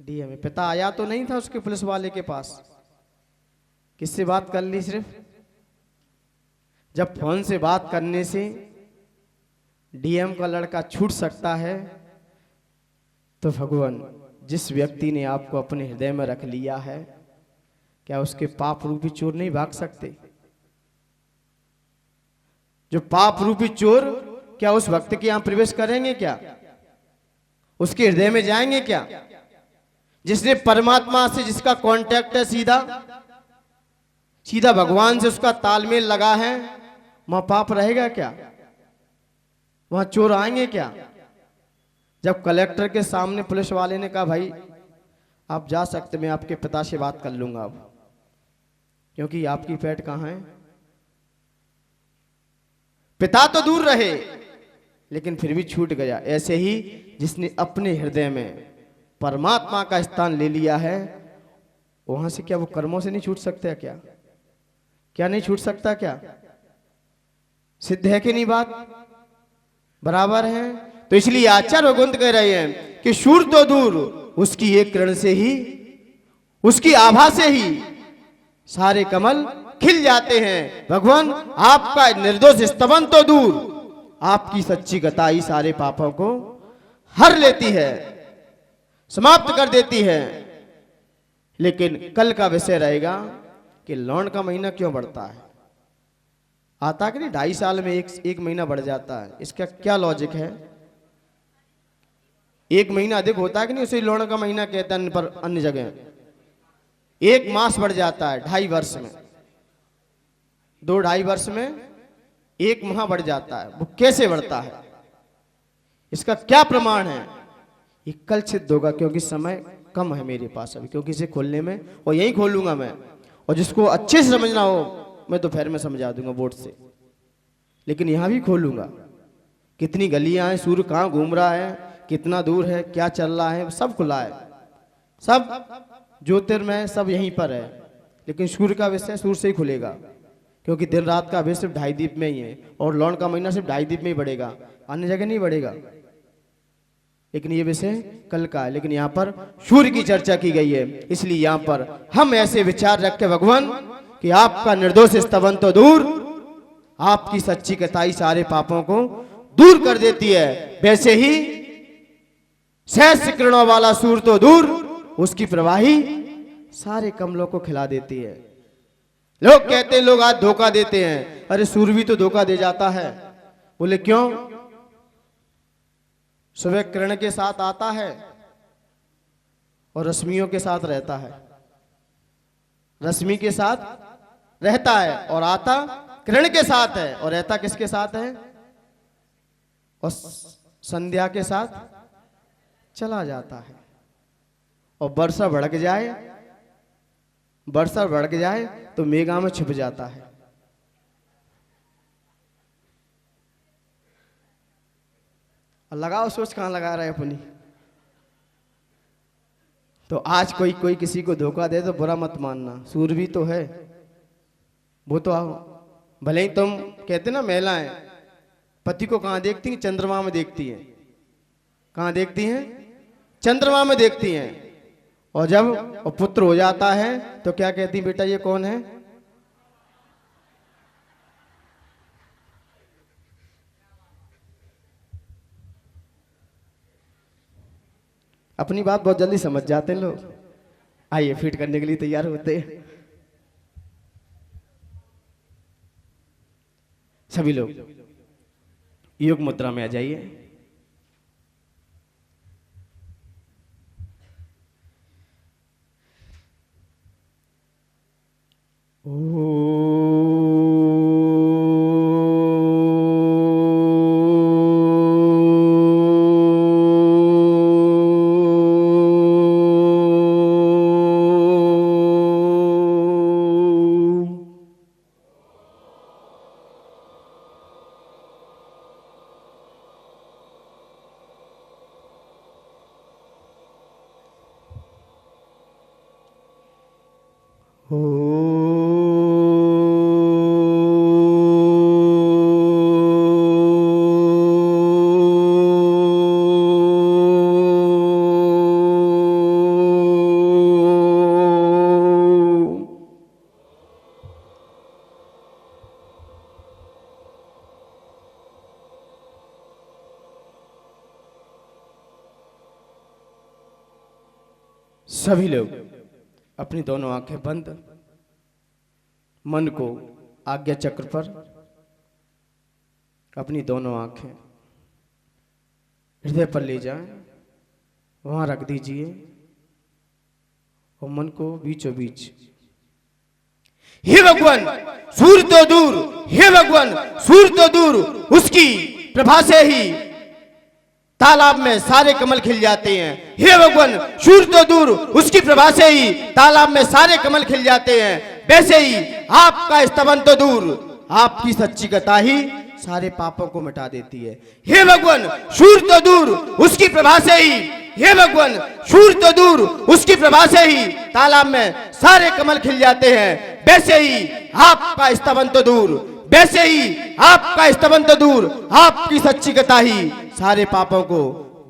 डीएम। पिता आया तो नहीं था उसके पुलिस वाले के पास, किससे बात कर ली? सिर्फ जब फोन से बात करने से डीएम का लड़का छूट सकता है, तो भगवान जिस व्यक्ति ने आपको अपने हृदय में रख लिया है, क्या उसके पाप रूपी चोर नहीं भाग सकते? जो पाप रूपी चोर क्या उस भक्त के यहां प्रवेश करेंगे क्या? उसके हृदय में जाएंगे क्या? जिसने परमात्मा से जिसका कांटेक्ट है, सीधा सीधा भगवान से उसका तालमेल लगा है, वहां पाप रहेगा क्या? वहां चोर आएंगे क्या? जब कलेक्टर के सामने पुलिस वाले ने कहा भाई आप जा सकते, मैं आपके पिता से बात कर लूंगा अब, क्योंकि आपकी पेट कहां है? पिता तो दूर रहे लेकिन फिर भी छूट गया। ऐसे ही जिसने अपने हृदय में परमात्मा का स्थान ले लिया है, वहां से क्या वो कर्मों से नहीं छूट सकता? क्या क्या नहीं छूट सकता? क्या सिद्ध है कि नहीं? बात बराबर है। तो इसलिए आचार्य भगवंत कह रहे हैं कि शूर तो दूर, उसकी एक किरण से ही, उसकी आभा से ही सारे कमल खिल जाते हैं। भगवान आपका निर्दोष स्तवन तो दूर, आपकी सच्ची कथा ही सारे पापों को हर लेती है, समाप्त कर देती है। लेकिन कल का विषय रहेगा कि लौंड का महीना क्यों बढ़ता है? आता कि नहीं 2.5 साल में एक महीना बढ़ जाता है, इसका क्या लॉजिक है? एक महीना अधिक होता है कि नहीं, उसे लौंड का महीना कहते हैं पर अन्य जगह। एक मास बढ़ जाता है 2.5 वर्ष में, 2-2.5 वर्ष में एक माह बढ़ जाता है। वो कैसे बढ़ता है? इसका क्या प्रमाण है? ये कल सिद्ध होगा, क्योंकि समय कम है मेरे पास अभी, क्योंकि इसे खोलने में, और यही खोलूंगा मैं, और जिसको अच्छे से समझना हो मैं दोपहर में समझा दूंगा बोर्ड से, लेकिन यहां भी खोलूंगा कितनी गलियां हैं, सूर्य कहाँ घूम रहा है, कितना दूर है, क्या चल रहा है, सब खुला है। सब ज्योतिर्मय सब यहीं पर है, लेकिन सूर्य का विषय सूर्य से ही खुलेगा, क्योंकि दिन रात का अभेद सिर्फ 2.5 दीप में ही है, और लौन का महीना सिर्फ 2.5 दीप में ही बढ़ेगा, अन्य जगह नहीं बढ़ेगा। लेकिन ये विषय कल का है, लेकिन यहाँ पर सूर्य की चर्चा की गई है, इसलिए यहाँ पर हम ऐसे विचार रख के भगवान कि आपका निर्दोष स्तवन तो दूर, आपकी सच्ची कथाई सारे पापों को दूर कर देती है। वैसे ही सहस्र किरणों वाला सूर्य तो दूर, उसकी प्रवाही सारे कमलों को खिला देती है। लोग कहते हैं, लोग आज धोखा देते हैं, अरे सूर्य भी तो धोखा दे जाता है। बोले क्यों? सुबह किरण के साथ आता है और रश्मियों के साथ रहता है, रश्मि के साथ रहता है और आता किरण के साथ है, और रहता किसके साथ है? और संध्या के साथ चला जाता है। और वर्षा भड़क जाए, वर्षा भड़क जाए तो मेघा में छुप जाता है। लगाओ सोच, कहां लगा रहे हैं अपनी। तो आज कोई किसी को धोखा दे तो बुरा मत मानना, सूर्य भी तो है, वो तो आओ। भले ही तुम कहते ना महिलाएं पति को कहां देखती हैं? चंद्रमा में देखती हैं। कहां देखती हैं? चंद्रमा में देखती हैं। और जब पुत्र हो जाता है तो क्या कहती, बेटा ये कौन है? अपनी बात बहुत जल्दी समझ जाते हैं लोग। आइए, फिट करने के लिए तैयार होते हैं सभी लोग। योग मुद्रा में आ जाइए। सभी लोग अपनी दोनों आंखें बंद, मन को आज्ञा चक्र पर, अपनी दोनों आंखें हृदय पर ले जाएं, वहां रख दीजिए और मन को बीचों बीच। हे भगवान सूर्य तो दूर, हे भगवान सूर्य तो दूर, उसकी प्रभा से ही तालाब में सारे कमल खिल जाते हैं। हे भगवान सूर्य तो दूर, उसकी प्रभा से ही तालाब में सारे कमल खिल जाते हैं। वैसे ही आपका स्तवन तो दूर, आपकी सच्ची कथा ही सारे पापों को मिटा देती है। हे भगवान सूर्य तो दूर, उसकी प्रभा से ही, हे भगवान सूर्य तो दूर, उसकी प्रभा से ही तालाब में सारे कमल खिल जाते हैं। वैसे ही आपका स्तवन तो दूर, वैसे ही आपका स्तवन तो दूर, आपकी सच्ची कथा ही सारे पापों को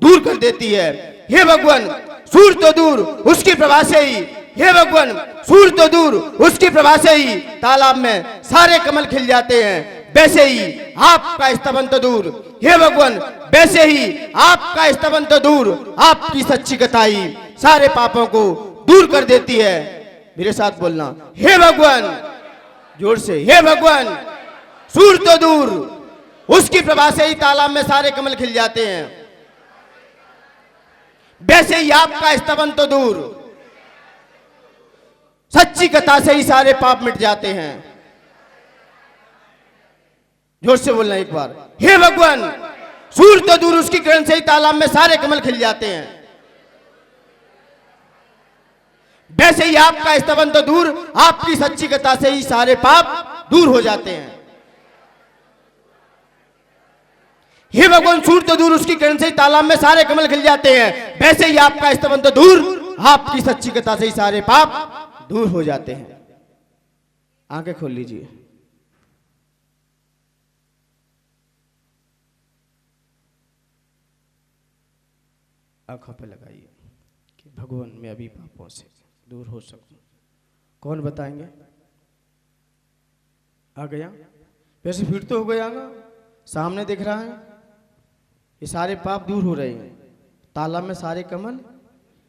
दूर कर देती है। हे भगवान सूर्य तो दूर, उसकी प्रभा से ही, हे भगवान सूर्य तो दूर, उसकी प्रभा से ही तालाब में सारे कमल खिल जाते हैं। वैसे ही आपका स्तवन तो दूर, हे भगवान वैसे ही आपका स्तवन तो दूर, आपकी सच्ची कथा ही सारे पापों को दूर कर देती है। मेरे साथ बोलना, हे भगवान, जोर से, हे भगवान सूर्य तो दूर, उसकी प्रभा से ही तालाब में सारे कमल खिल जाते हैं। वैसे ही आपका स्तवन तो दूर, सच्ची कथा से ही सारे पाप मिट जाते हैं। जोर से बोलना एक बार, हे भगवान सूर्य तो दूर, उसकी किरण से ही तालाब में सारे कमल खिल जाते हैं। वैसे ही आपका स्तवन तो दूर, आपकी सच्ची कथा से ही सारे पाप दूर हो जाते हैं। हे भगवान, सूर्य तो दूर, उसकी किरण से ही तालाब में सारे कमल खिल जाते हैं। वैसे ही आपका स्तवन तो दूर, आपकी सच्ची कथा से ही सारे पाप दूर हो जाते हैं। आंखें खोल लीजिए। आंखों पे लगाइए कि भगवान मैं अभी पापों से दूर हो सकूं। कौन बताएंगे? आ गया? वैसे फिर तो हो गया ना, सामने दिख रहा है, ये सारे पाप दूर हो रहे हैं, तालाब में सारे कमल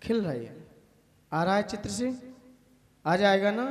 खिल रहे हैं। आ रहा है चित्र से? आ जाएगा ना?